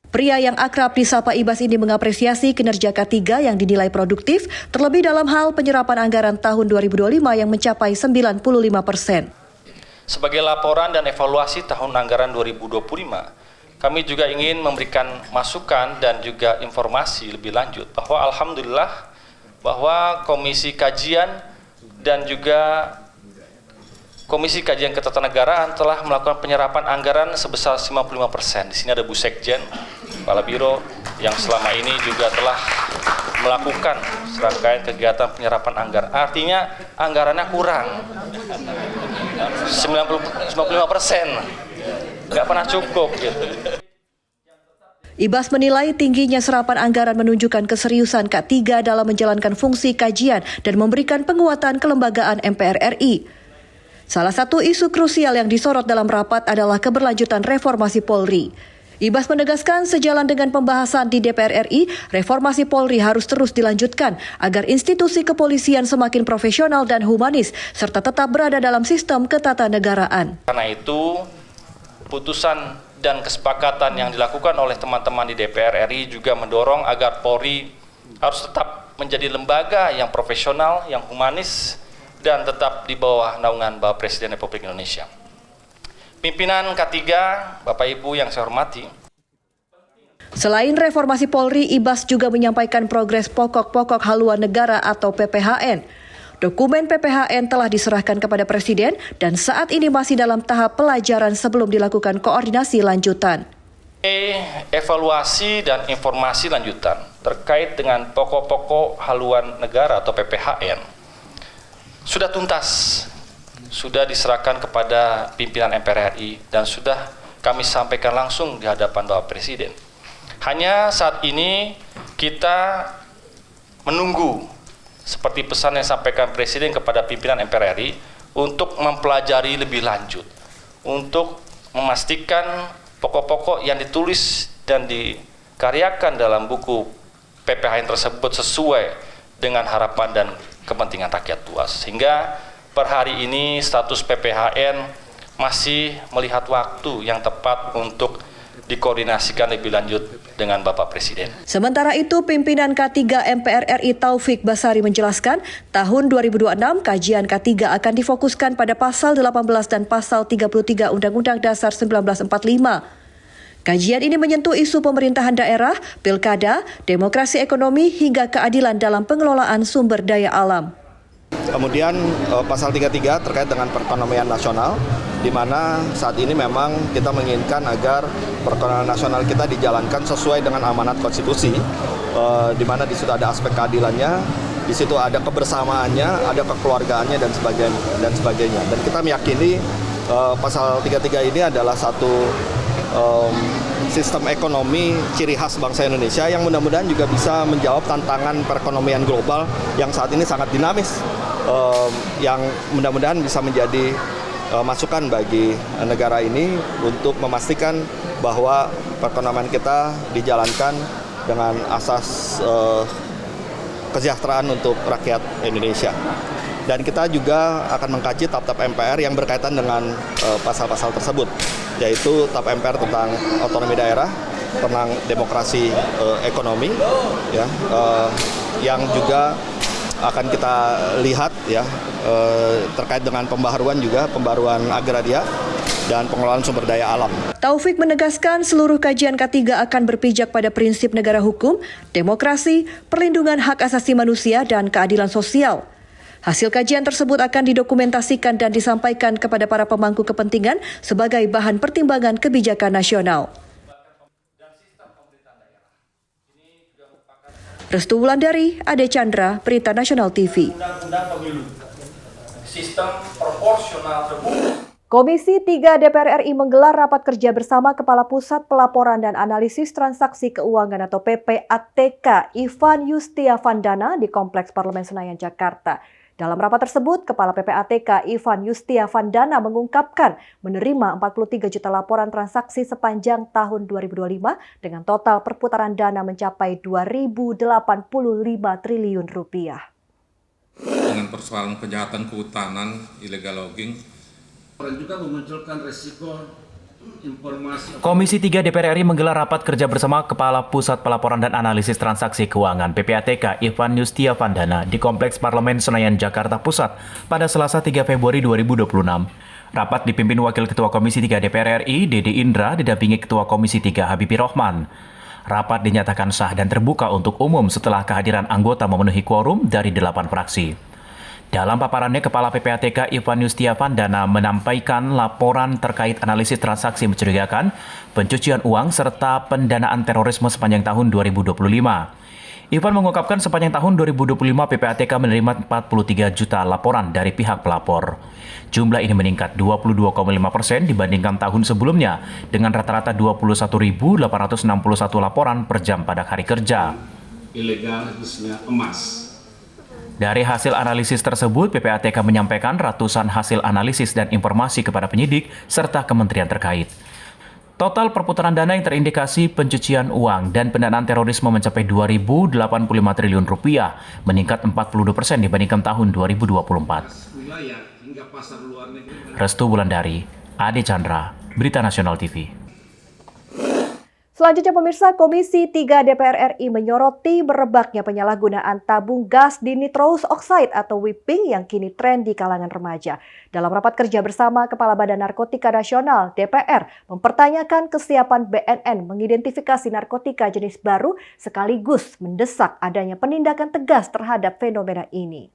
Pria yang akrab disapa Ibas ini mengapresiasi kinerja K3 yang dinilai produktif, terlebih dalam hal penyerapan anggaran tahun 2025 yang mencapai 95%. Sebagai laporan dan evaluasi tahun anggaran 2025, kami juga ingin memberikan masukan dan juga informasi lebih lanjut bahwa alhamdulillah bahwa Komisi Kajian dan juga Komisi Kajian Ketatanegaraan telah melakukan penyerapan anggaran sebesar 55%. Di sini ada Bu Sekjen, Kepala Biro yang selama ini juga telah melakukan serangkaian kegiatan penyerapan anggaran. Artinya anggarannya kurang, 95%, nggak pernah cukup gitu. Ibas menilai tingginya serapan anggaran menunjukkan keseriusan K3 dalam menjalankan fungsi kajian dan memberikan penguatan kelembagaan MPR RI. Salah satu isu krusial yang disorot dalam rapat adalah keberlanjutan reformasi Polri. Ibas menegaskan sejalan dengan pembahasan di DPR RI, reformasi Polri harus terus dilanjutkan agar institusi kepolisian semakin profesional dan humanis, serta tetap berada dalam sistem ketatanegaraan. Karena itu, putusan dan kesepakatan yang dilakukan oleh teman-teman di DPR RI juga mendorong agar Polri harus tetap menjadi lembaga yang profesional, yang humanis, dan tetap di bawah naungan Bapak Presiden Republik Indonesia. Pimpinan K3, Bapak Ibu yang saya hormati. Selain reformasi Polri, Ibas juga menyampaikan progres pokok-pokok haluan negara atau PPHN. Dokumen PPHN telah diserahkan kepada Presiden dan saat ini masih dalam tahap pelajaran sebelum dilakukan koordinasi lanjutan. Evaluasi dan informasi lanjutan terkait dengan pokok-pokok haluan negara atau PPHN sudah tuntas, sudah diserahkan kepada pimpinan MPR RI dan sudah kami sampaikan langsung di hadapan Bapak Presiden. Hanya saat ini kita menunggu seperti pesan yang disampaikan Presiden kepada pimpinan MPR RI untuk mempelajari lebih lanjut, untuk memastikan pokok-pokok yang ditulis dan dikaryakan dalam buku PPHN tersebut sesuai dengan harapan dan kepentingan rakyat luas. Sehingga per hari ini status PPHN masih melihat waktu yang tepat untuk dikoordinasikan lebih lanjut dengan Bapak Presiden. Sementara itu, pimpinan K3 MPR RI Taufik Basari menjelaskan, tahun 2026 kajian K3 akan difokuskan pada pasal 18 dan pasal 33 Undang-Undang Dasar 1945. Kajian ini menyentuh isu pemerintahan daerah, pilkada, demokrasi ekonomi, hingga keadilan dalam pengelolaan sumber daya alam. Kemudian pasal 33 terkait dengan perekonomian nasional, di mana saat ini memang kita menginginkan agar perekonomian nasional kita dijalankan sesuai dengan amanat konstitusi, di mana di situ ada aspek keadilannya, di situ ada kebersamaannya, ada kekeluargaannya dan sebagainya. Dan kita meyakini pasal 33 ini adalah satu sistem ekonomi ciri khas bangsa Indonesia yang mudah-mudahan juga bisa menjawab tantangan perekonomian global yang saat ini sangat dinamis, yang mudah-mudahan bisa menjadi masukan bagi negara ini untuk memastikan bahwa perekonomian kita dijalankan dengan asas kesejahteraan untuk rakyat Indonesia. Dan kita juga akan mengkaji tap-tap MPR yang berkaitan dengan pasal-pasal tersebut, yaitu tap MPR tentang otonomi daerah, tentang demokrasi ekonomi, ya, yang juga akan kita lihat ya terkait dengan pembaharuan agraria dan pengelolaan sumber daya alam. Taufik menegaskan seluruh kajian K3 akan berpijak pada prinsip negara hukum, demokrasi, perlindungan hak asasi manusia, dan keadilan sosial. Hasil kajian tersebut akan didokumentasikan dan disampaikan kepada para pemangku kepentingan sebagai bahan pertimbangan kebijakan nasional. Restu Wulandari, Ade Chandra, Berita Nasional TV. Undang-undang Pemilu, sistem proporsional terbuka. Komisi 3 DPR RI menggelar rapat kerja bersama Kepala Pusat Pelaporan dan Analisis Transaksi Keuangan atau PPATK Ivan Yustiavandana di Kompleks Parlemen Senayan, Jakarta. Dalam rapat tersebut, Kepala PPATK Ivan Yustiavandana mengungkapkan menerima 43 juta laporan transaksi sepanjang tahun 2025 dengan total perputaran dana mencapai 2.085 triliun rupiah. Dengan persoalan kejahatan kehutanan, illegal logging, dan juga memunculkan resiko Komisi 3 DPR RI menggelar rapat kerja bersama Kepala Pusat Pelaporan dan Analisis Transaksi Keuangan (PPATK) Ivan Yustiavandana di Kompleks Parlemen Senayan, Jakarta Pusat pada Selasa 3 Februari 2026. Rapat dipimpin Wakil Ketua Komisi 3 DPR RI, Dede Indra, didampingi Ketua Komisi 3 Habibie Rohman. Rapat dinyatakan sah dan terbuka untuk umum setelah kehadiran anggota memenuhi quorum dari 8 fraksi. Dalam paparannya, Kepala PPATK Ivan Yustiavandana menyampaikan laporan terkait analisis transaksi mencurigakan, pencucian uang, serta pendanaan terorisme sepanjang tahun 2025. Ivan mengungkapkan sepanjang tahun 2025 PPATK menerima 43 juta laporan dari pihak pelapor. Jumlah ini meningkat 22,5% dibandingkan tahun sebelumnya dengan rata-rata 21.861 laporan per jam pada hari kerja. Ilegal khususnya emas. Dari hasil analisis tersebut, PPATK menyampaikan ratusan hasil analisis dan informasi kepada penyidik serta kementerian terkait. Total perputaran dana yang terindikasi pencucian uang dan pendanaan terorisme mencapai 2.085 triliun rupiah, meningkat 42% dibandingkan tahun 2024. Restu Wulandari, Ade Chandra, Berita Nasional TV. Selanjutnya pemirsa, Komisi 3 DPR RI menyoroti merebaknya penyalahgunaan tabung gas dinitrous oxide atau whipping yang kini tren di kalangan remaja. Dalam rapat kerja bersama Kepala Badan Narkotika Nasional DPR mempertanyakan kesiapan BNN mengidentifikasi narkotika jenis baru sekaligus mendesak adanya penindakan tegas terhadap fenomena ini.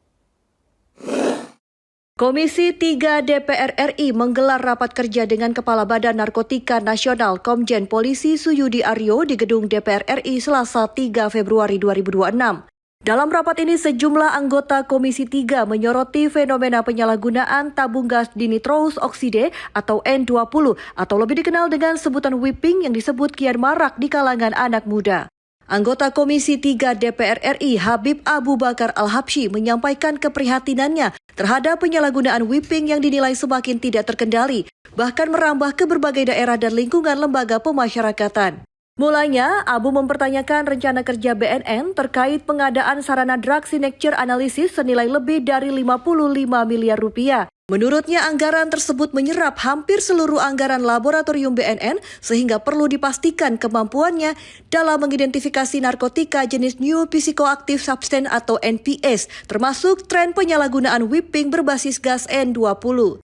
Komisi 3 DPR RI menggelar rapat kerja dengan Kepala Badan Narkotika Nasional Komjen Polisi Suyudi Aryo di gedung DPR RI Selasa 3 Februari 2026. Dalam rapat ini sejumlah anggota Komisi 3 menyoroti fenomena penyalahgunaan tabung gas dinitrous oxide atau N20 atau lebih dikenal dengan sebutan whipping yang disebut kian marak di kalangan anak muda. Anggota Komisi 3 DPR RI Habib Abu Bakar Al-Habsyi menyampaikan keprihatinannya terhadap penyalahgunaan whipping yang dinilai semakin tidak terkendali, bahkan merambah ke berbagai daerah dan lingkungan lembaga pemasyarakatan. Mulanya, Abu mempertanyakan rencana kerja BNN terkait pengadaan sarana drug signature analysis senilai lebih dari 55 miliar rupiah. Menurutnya, anggaran tersebut menyerap hampir seluruh anggaran laboratorium BNN sehingga perlu dipastikan kemampuannya dalam mengidentifikasi narkotika jenis New Psychoactive Substance atau NPS, termasuk tren penyalahgunaan whipping berbasis gas N20.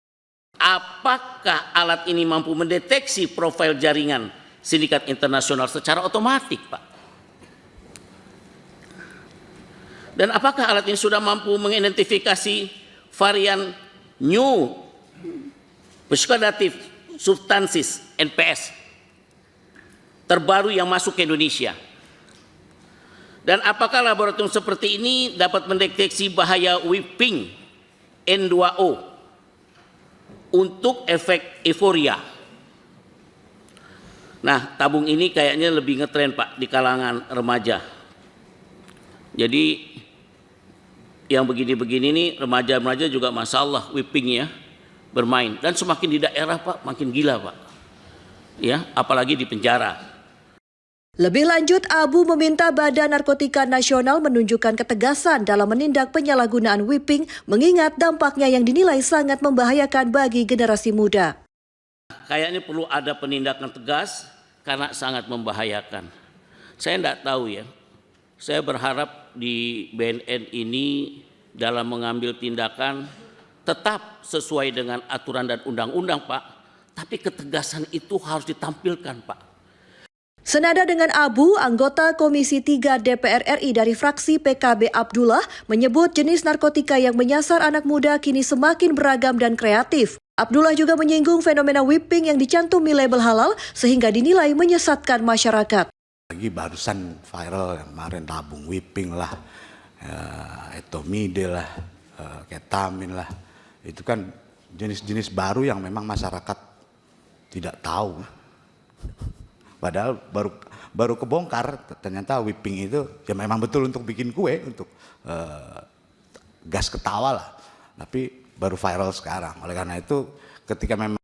Apakah alat ini mampu mendeteksi profil jaringan sindikat internasional secara otomatis, Pak? Dan apakah alat ini sudah mampu mengidentifikasi varian New Psychoactive Substances NPS terbaru yang masuk ke Indonesia? Dan apakah laboratorium seperti ini dapat mendeteksi bahaya whipping N2O untuk efek euforia? Nah, tabung ini kayaknya lebih ngetren, Pak, di kalangan remaja. Jadi yang begini-begini nih remaja-remaja juga masalah whipping ya, bermain. Dan semakin di daerah, Pak, makin gila, Pak. Ya, apalagi di penjara. Lebih lanjut, Abu meminta Badan Narkotika Nasional menunjukkan ketegasan dalam menindak penyalahgunaan whipping mengingat dampaknya yang dinilai sangat membahayakan bagi generasi muda. Kayaknya perlu ada penindakan tegas karena sangat membahayakan. Saya tidak tahu ya. Saya berharap di BNN ini dalam mengambil tindakan tetap sesuai dengan aturan dan undang-undang, Pak. Tapi ketegasan itu harus ditampilkan, Pak. Senada dengan Abu, anggota Komisi 3 DPR RI dari fraksi PKB Abdullah menyebut jenis narkotika yang menyasar anak muda kini semakin beragam dan kreatif. Abdullah juga menyinggung fenomena whipping yang dicantumi label halal sehingga dinilai menyesatkan masyarakat. Lagi barusan viral kemarin tabung whipping lah, etomide lah, ketamin lah. Itu kan jenis-jenis baru yang memang masyarakat tidak tahu. Padahal baru kebongkar ternyata whipping itu ya memang betul untuk bikin kue, untuk gas ketawa lah. Tapi baru viral sekarang. Oleh karena itu ketika memang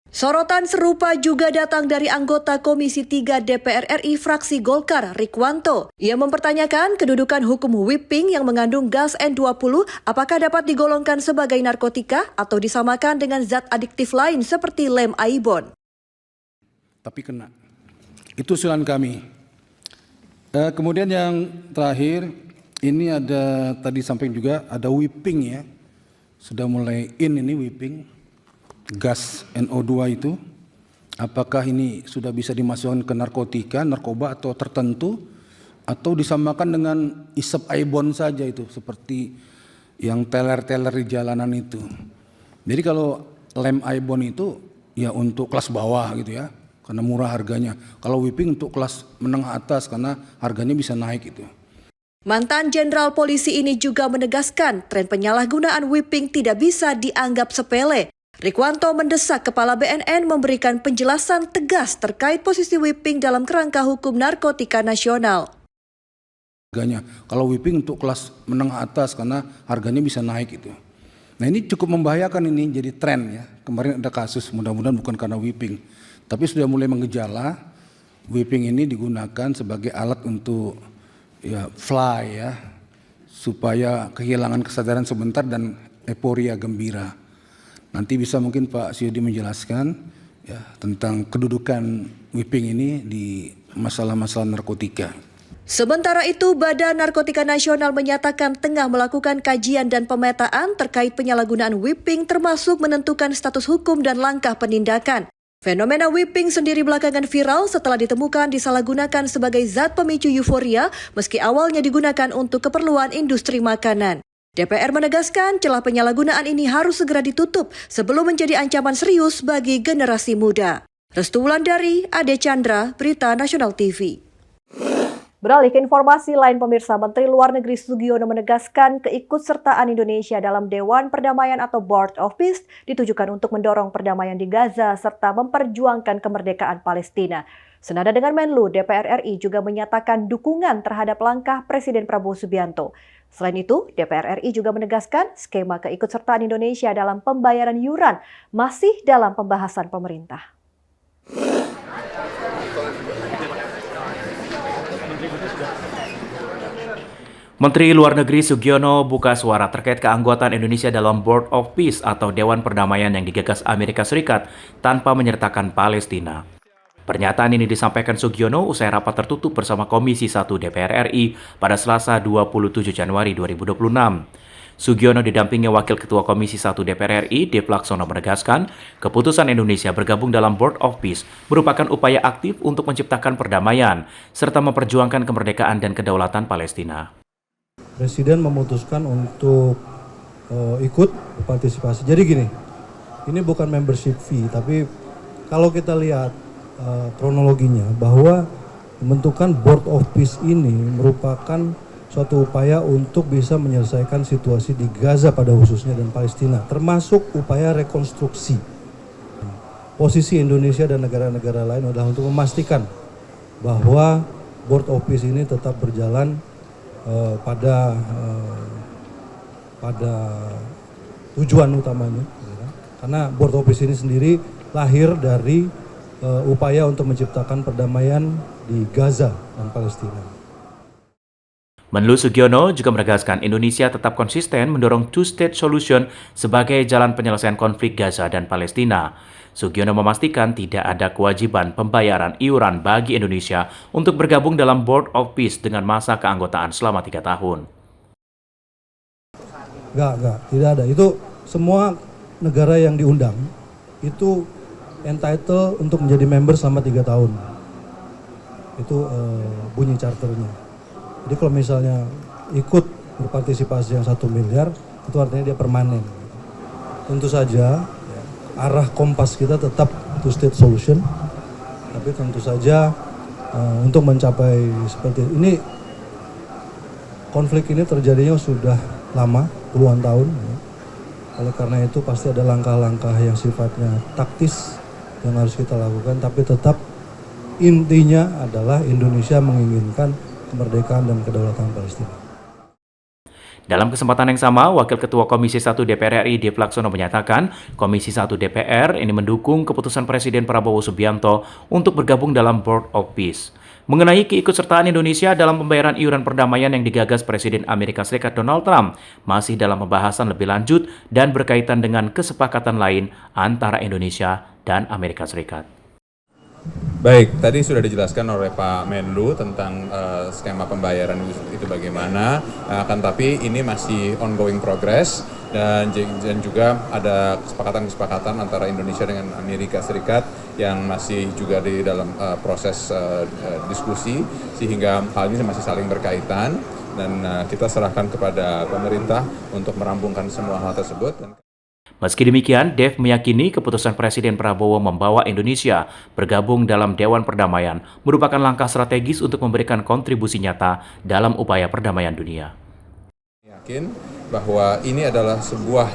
Sorotan serupa juga datang dari anggota Komisi 3 DPR RI fraksi Golkar, Rikwanto. Ia mempertanyakan kedudukan hukum whipping yang mengandung gas N20 apakah dapat digolongkan sebagai narkotika atau disamakan dengan zat adiktif lain seperti lem Aibon. Tapi kena. Itu usulan kami. Kemudian yang terakhir, ini ada tadi sampaikan juga ada whipping ya. Sudah mulai ini whipping. Gas NO2 itu, apakah ini sudah bisa dimasukkan ke narkotika, narkoba atau tertentu, atau disamakan dengan isep Aibon saja itu, seperti yang teler-teler di jalanan itu. Jadi kalau lem Aibon itu ya untuk kelas bawah gitu ya, karena murah harganya. Kalau whipping untuk kelas menengah atas karena harganya bisa naik gitu. Mantan Jenderal Polisi ini juga menegaskan tren penyalahgunaan whipping tidak bisa dianggap sepele. Rikwanto mendesak Kepala BNN memberikan penjelasan tegas terkait posisi whipping dalam kerangka hukum narkotika nasional. Harganya, kalau whipping untuk kelas menengah atas karena harganya bisa naik gitu. Nah ini cukup membahayakan, ini jadi tren ya. Kemarin ada kasus, mudah-mudahan bukan karena whipping, tapi sudah mulai mengejala. Whipping ini digunakan sebagai alat untuk ya fly ya, supaya kehilangan kesadaran sebentar dan euforia gembira. Nanti bisa mungkin Pak Syudi menjelaskan ya, tentang kedudukan whipping ini di masalah-masalah narkotika. Sementara itu, Badan Narkotika Nasional menyatakan tengah melakukan kajian dan pemetaan terkait penyalahgunaan whipping termasuk menentukan status hukum dan langkah penindakan. Fenomena whipping sendiri belakangan viral setelah ditemukan disalahgunakan sebagai zat pemicu euforia meski awalnya digunakan untuk keperluan industri makanan. DPR menegaskan celah penyalahgunaan ini harus segera ditutup sebelum menjadi ancaman serius bagi generasi muda. Restu Wulandari, Ade Chandra, Berita Nasional TV. Beralih ke informasi lain, pemirsa, Menteri Luar Negeri Sugiono menegaskan keikutsertaan Indonesia dalam Dewan Perdamaian atau Board of Peace ditujukan untuk mendorong perdamaian di Gaza serta memperjuangkan kemerdekaan Palestina. Senada dengan Menlu, DPR RI juga menyatakan dukungan terhadap langkah Presiden Prabowo Subianto. Selain itu, DPR RI juga menegaskan skema keikutsertaan Indonesia dalam pembayaran iuran masih dalam pembahasan pemerintah. Menteri Luar Negeri Sugiono buka suara terkait keanggotaan Indonesia dalam Board of Peace atau Dewan Perdamaian yang digagas Amerika Serikat tanpa menyertakan Palestina. Pernyataan ini disampaikan Sugiono usai rapat tertutup bersama Komisi 1 DPR RI pada Selasa 27 Januari 2026. Sugiono didampingi Wakil Ketua Komisi 1 DPR RI, Dev Laksono menegaskan, keputusan Indonesia bergabung dalam Board of Peace merupakan upaya aktif untuk menciptakan perdamaian serta memperjuangkan kemerdekaan dan kedaulatan Palestina. Presiden memutuskan untuk ikut berpartisipasi. Jadi gini, ini bukan membership fee, tapi kalau kita lihat kronologinya bahwa pembentukan Board of Peace ini merupakan suatu upaya untuk bisa menyelesaikan situasi di Gaza pada khususnya dan Palestina, termasuk upaya rekonstruksi. Posisi Indonesia dan negara-negara lain adalah untuk memastikan bahwa Board of Peace ini tetap berjalan pada tujuan utamanya, karena Board of Peace ini sendiri lahir dari upaya untuk menciptakan perdamaian di Gaza dan Palestina. Menlu Sugiono juga menegaskan Indonesia tetap konsisten mendorong two-state solution sebagai jalan penyelesaian konflik Gaza dan Palestina. Sugiono memastikan tidak ada kewajiban pembayaran iuran bagi Indonesia untuk bergabung dalam Board of Peace dengan masa keanggotaan selama 3 tahun. Tidak ada. Itu semua negara yang diundang itu entitled untuk menjadi member selama 3 tahun. Itu bunyi charternya. Jadi kalau misalnya ikut berpartisipasi yang 1 miliar, itu artinya dia permanen. Tentu saja arah kompas kita tetap two-state solution, tapi tentu saja untuk mencapai seperti ini, konflik ini terjadinya sudah lama, puluhan tahun. Oleh karena itu pasti ada langkah-langkah yang sifatnya taktis yang harus kita lakukan, tapi tetap intinya adalah Indonesia menginginkan kemerdekaan dan kedaulatan Palestina. Dalam kesempatan yang sama, Wakil Ketua Komisi 1 DPR RI Dev Laksono menyatakan, Komisi 1 DPR ini mendukung keputusan Presiden Prabowo Subianto untuk bergabung dalam Board of Peace. Mengenai keikutsertaan Indonesia dalam pembayaran iuran perdamaian yang digagas Presiden Amerika Serikat Donald Trump, masih dalam pembahasan lebih lanjut dan berkaitan dengan kesepakatan lain antara Indonesia dan Amerika Serikat. Baik, tadi sudah dijelaskan oleh Pak Menlu tentang skema pembayaran itu bagaimana, akan tapi ini masih ongoing progress dan juga ada kesepakatan-kesepakatan antara Indonesia dengan Amerika Serikat yang masih juga di dalam proses diskusi, sehingga hal ini masih saling berkaitan dan kita serahkan kepada pemerintah untuk merampungkan semua hal tersebut. Meski demikian, Dev meyakini keputusan Presiden Prabowo membawa Indonesia bergabung dalam Dewan Perdamaian merupakan langkah strategis untuk memberikan kontribusi nyata dalam upaya perdamaian dunia. Yakin bahwa ini adalah sebuah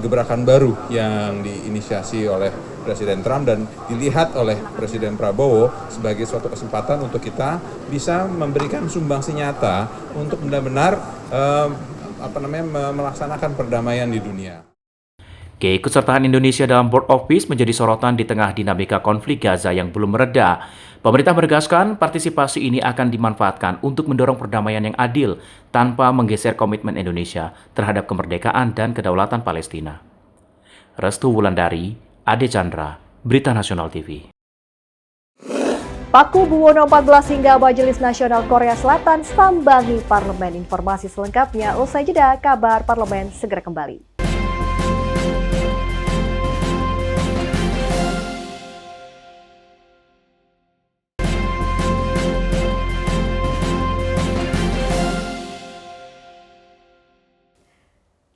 gebrakan baru yang diinisiasi oleh Presiden Trump dan dilihat oleh Presiden Prabowo sebagai suatu kesempatan untuk kita bisa memberikan sumbangsi nyata untuk benar-benar melaksanakan perdamaian di dunia. Keikutsertaan Indonesia dalam Board of Peace menjadi sorotan di tengah dinamika konflik Gaza yang belum mereda. Pemerintah menegaskan partisipasi ini akan dimanfaatkan untuk mendorong perdamaian yang adil tanpa menggeser komitmen Indonesia terhadap kemerdekaan dan kedaulatan Palestina. Restu Wulandari, Ade Chandra, Berita Nasional TV. Paku Buwono 14 hingga Majelis Nasional Korea Selatan sambangi parlemen. Informasi selengkapnya usai jeda, kabar parlemen segera kembali.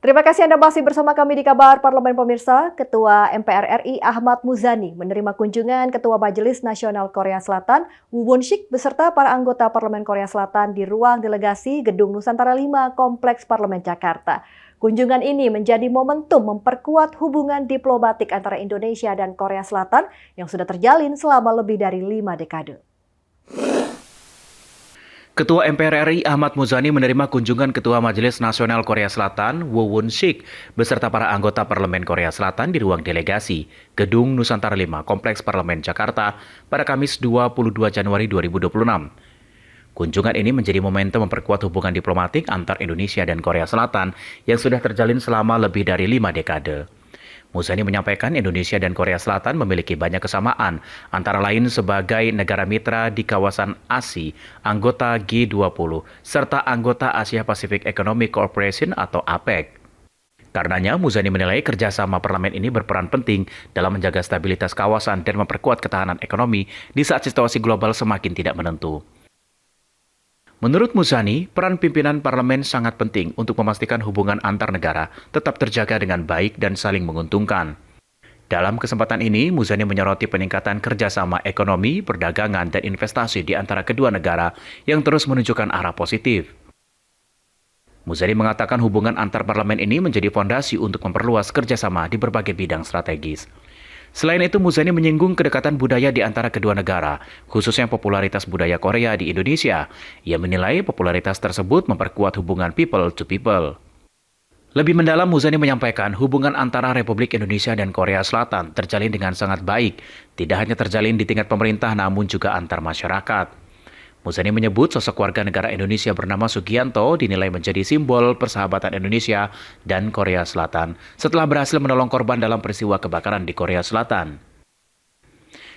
Terima kasih Anda masih bersama kami di Kabar Parlemen pemirsa. Ketua MPR RI Ahmad Muzani menerima kunjungan Ketua Majelis Nasional Korea Selatan Woo Won-sik beserta para anggota Parlemen Korea Selatan di ruang delegasi Gedung Nusantara 5 Kompleks Parlemen Jakarta. Kunjungan ini menjadi momentum memperkuat hubungan diplomatik antara Indonesia dan Korea Selatan yang sudah terjalin selama lebih dari 5 dekade. Ketua MPR RI Ahmad Muzani menerima kunjungan Ketua Majelis Nasional Korea Selatan Woo Won-sik beserta para anggota Parlemen Korea Selatan di ruang delegasi Gedung Nusantara 5 Kompleks Parlemen Jakarta pada Kamis 22 Januari 2026. Kunjungan ini menjadi momentum memperkuat hubungan diplomatik antar Indonesia dan Korea Selatan yang sudah terjalin selama lebih dari 5 dekade. Muzani menyampaikan Indonesia dan Korea Selatan memiliki banyak kesamaan, antara lain sebagai negara mitra di kawasan ASI, anggota G20, serta anggota Asia Pacific Economic Cooperation atau APEC. Karenanya, Muzani menilai kerjasama parlemen ini berperan penting dalam menjaga stabilitas kawasan dan memperkuat ketahanan ekonomi di saat situasi global semakin tidak menentu. Menurut Muzani, peran pimpinan parlemen sangat penting untuk memastikan hubungan antar negara tetap terjaga dengan baik dan saling menguntungkan. Dalam kesempatan ini, Muzani menyoroti peningkatan kerjasama ekonomi, perdagangan, dan investasi di antara kedua negara yang terus menunjukkan arah positif. Muzani mengatakan hubungan antar parlemen ini menjadi fondasi untuk memperluas kerjasama di berbagai bidang strategis. Selain itu, Muzani menyinggung kedekatan budaya di antara kedua negara, khususnya popularitas budaya Korea di Indonesia. Ia menilai popularitas tersebut memperkuat hubungan people to people. Lebih mendalam, Muzani menyampaikan hubungan antara Republik Indonesia dan Korea Selatan terjalin dengan sangat baik, tidak hanya terjalin di tingkat pemerintah namun juga antar masyarakat. Muzani menyebut sosok warga negara Indonesia bernama Sugianto dinilai menjadi simbol persahabatan Indonesia dan Korea Selatan setelah berhasil menolong korban dalam peristiwa kebakaran di Korea Selatan.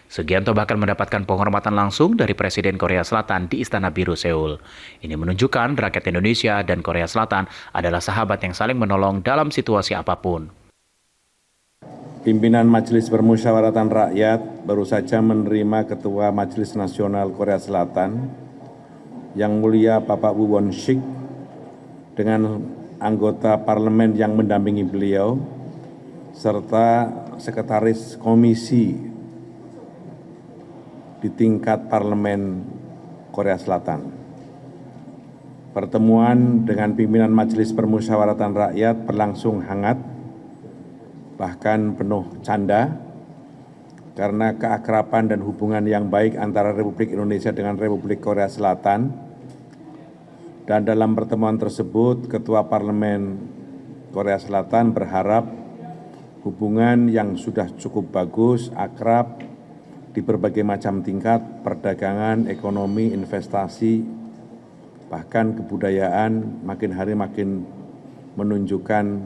Sugianto bahkan mendapatkan penghormatan langsung dari Presiden Korea Selatan di Istana Biru Seoul. Ini menunjukkan rakyat Indonesia dan Korea Selatan adalah sahabat yang saling menolong dalam situasi apapun. Pimpinan Majelis Permusyawaratan Rakyat baru saja menerima Ketua Majelis Nasional Korea Selatan, Yang Mulia Bapak Woo Won-sik, dengan anggota parlemen yang mendampingi beliau, serta sekretaris komisi di tingkat parlemen Korea Selatan. Pertemuan dengan pimpinan Majelis Permusyawaratan Rakyat berlangsung hangat, bahkan penuh canda, karena keakraban dan hubungan yang baik antara Republik Indonesia dengan Republik Korea Selatan Dan dalam pertemuan tersebut, Ketua Parlemen Korea Selatan berharap hubungan yang sudah cukup bagus, akrab, di berbagai macam tingkat, perdagangan, ekonomi, investasi, bahkan kebudayaan makin hari makin menunjukkan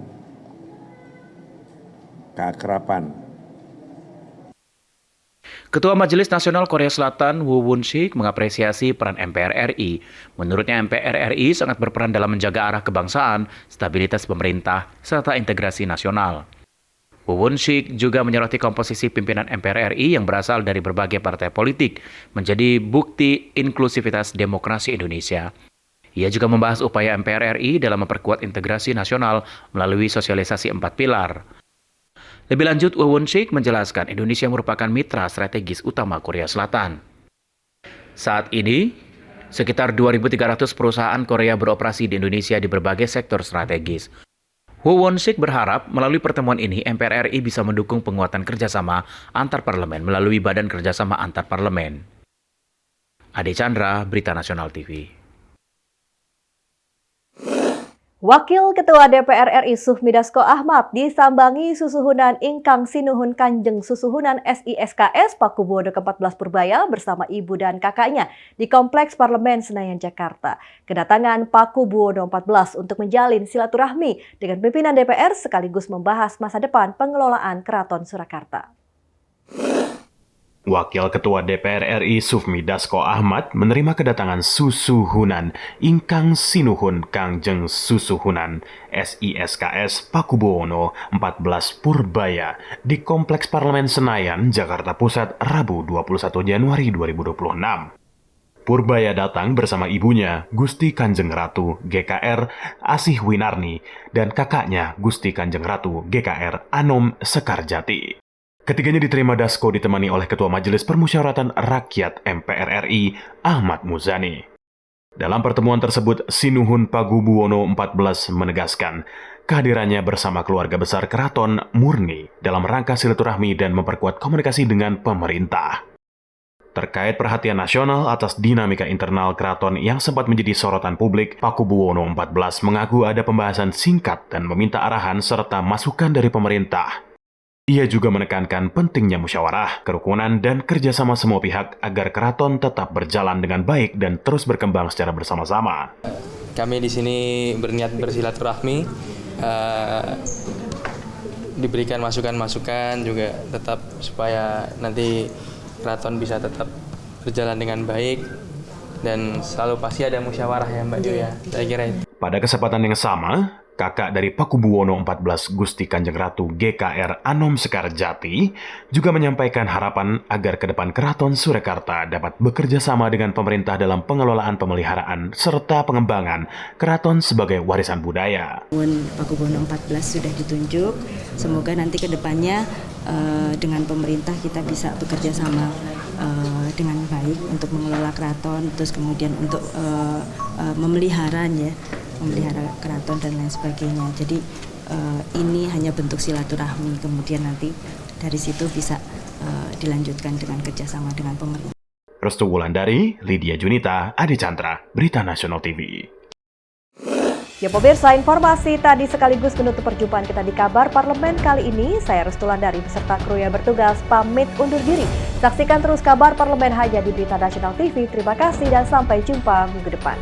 keakraban. Ketua Majelis Nasional Korea Selatan Woo Won-sik mengapresiasi peran MPR RI. Menurutnya MPR RI sangat berperan dalam menjaga arah kebangsaan, stabilitas pemerintah, serta integrasi nasional. Woo Won-sik juga menyoroti komposisi pimpinan MPR RI yang berasal dari berbagai partai politik menjadi bukti inklusivitas demokrasi Indonesia. Ia juga membahas upaya MPR RI dalam memperkuat integrasi nasional melalui sosialisasi 4 pilar. Lebih lanjut, Woo Won-sik menjelaskan Indonesia merupakan mitra strategis utama Korea Selatan. Saat ini, sekitar 2.300 perusahaan Korea beroperasi di Indonesia di berbagai sektor strategis. Woo Won-sik berharap melalui pertemuan ini MPR RI bisa mendukung penguatan kerjasama antar parlemen melalui Badan Kerjasama Antar Parlemen. Ade Chandra, Berita Nasional TV. Wakil Ketua DPR RI Sufmi Dasko Ahmad disambangi susuhunan ingkang sinuhun Kanjeng Susuhunan SISKS Pakubuwono ke-14 Purbaya bersama ibu dan kakaknya di Kompleks Parlemen Senayan, Jakarta. Kedatangan Pakubuwono 14 untuk menjalin silaturahmi dengan pimpinan DPR sekaligus membahas masa depan pengelolaan Keraton Surakarta. Wakil Ketua DPR RI Sufmi Dasko Ahmad menerima kedatangan susuhunan ingkang sinuhun Kangjeng Susuhunan SISKS Pakubuwono 14 Purbaya di Kompleks Parlemen Senayan, Jakarta Pusat, Rabu 21 Januari 2026. Purbaya datang bersama ibunya, Gusti Kanjeng Ratu GKR Asih Winarni, dan kakaknya, Gusti Kanjeng Ratu GKR Anom Sekarjati. Ketiganya diterima Dasko ditemani oleh Ketua Majelis Permusyawaratan Rakyat MPR RI, Ahmad Muzani. Dalam pertemuan tersebut, Sinuhun Pakubuwono 14 menegaskan kehadirannya bersama keluarga besar Keraton murni dalam rangka silaturahmi dan memperkuat komunikasi dengan pemerintah. Terkait perhatian nasional atas dinamika internal keraton yang sempat menjadi sorotan publik, Pakubuwono 14 mengaku ada pembahasan singkat dan meminta arahan serta masukan dari pemerintah. Ia juga menekankan pentingnya musyawarah, kerukunan, dan kerjasama semua pihak agar keraton tetap berjalan dengan baik dan terus berkembang secara bersama-sama. Kami di sini berniat bersilaturahmi, diberikan masukan-masukan juga tetap supaya nanti keraton bisa tetap berjalan dengan baik dan selalu pasti ada musyawarah ya Mbak Joya, saya kira itu. Pada kesempatan yang sama, kakak dari Pakubuwono 14 Gusti Kanjeng Ratu GKR Anom Sekarjati juga menyampaikan harapan agar ke depan Keraton Surakarta dapat bekerja sama dengan pemerintah dalam pengelolaan pemeliharaan serta pengembangan keraton sebagai warisan budaya. Pakubuwono 14 sudah ditunjuk, semoga nanti ke depannya dengan pemerintah kita bisa bekerja sama dengan baik untuk mengelola keraton, terus kemudian untuk memelihara keraton dan lain sebagainya. Jadi ini hanya bentuk silaturahmi, kemudian nanti dari situ bisa dilanjutkan dengan kerjasama dengan pemerintah. Restu Wulandari, Lydia Junita, Ade Chandra, Berita Nasional TV. Ya pemirsa, informasi tadi sekaligus menutup perjumpaan kita di Kabar Parlemen kali ini. Saya Restu Wulandari beserta kru yang bertugas pamit undur diri. Saksikan terus Kabar Parlemen hanya di Berita Nasional TV. Terima kasih dan sampai jumpa minggu depan.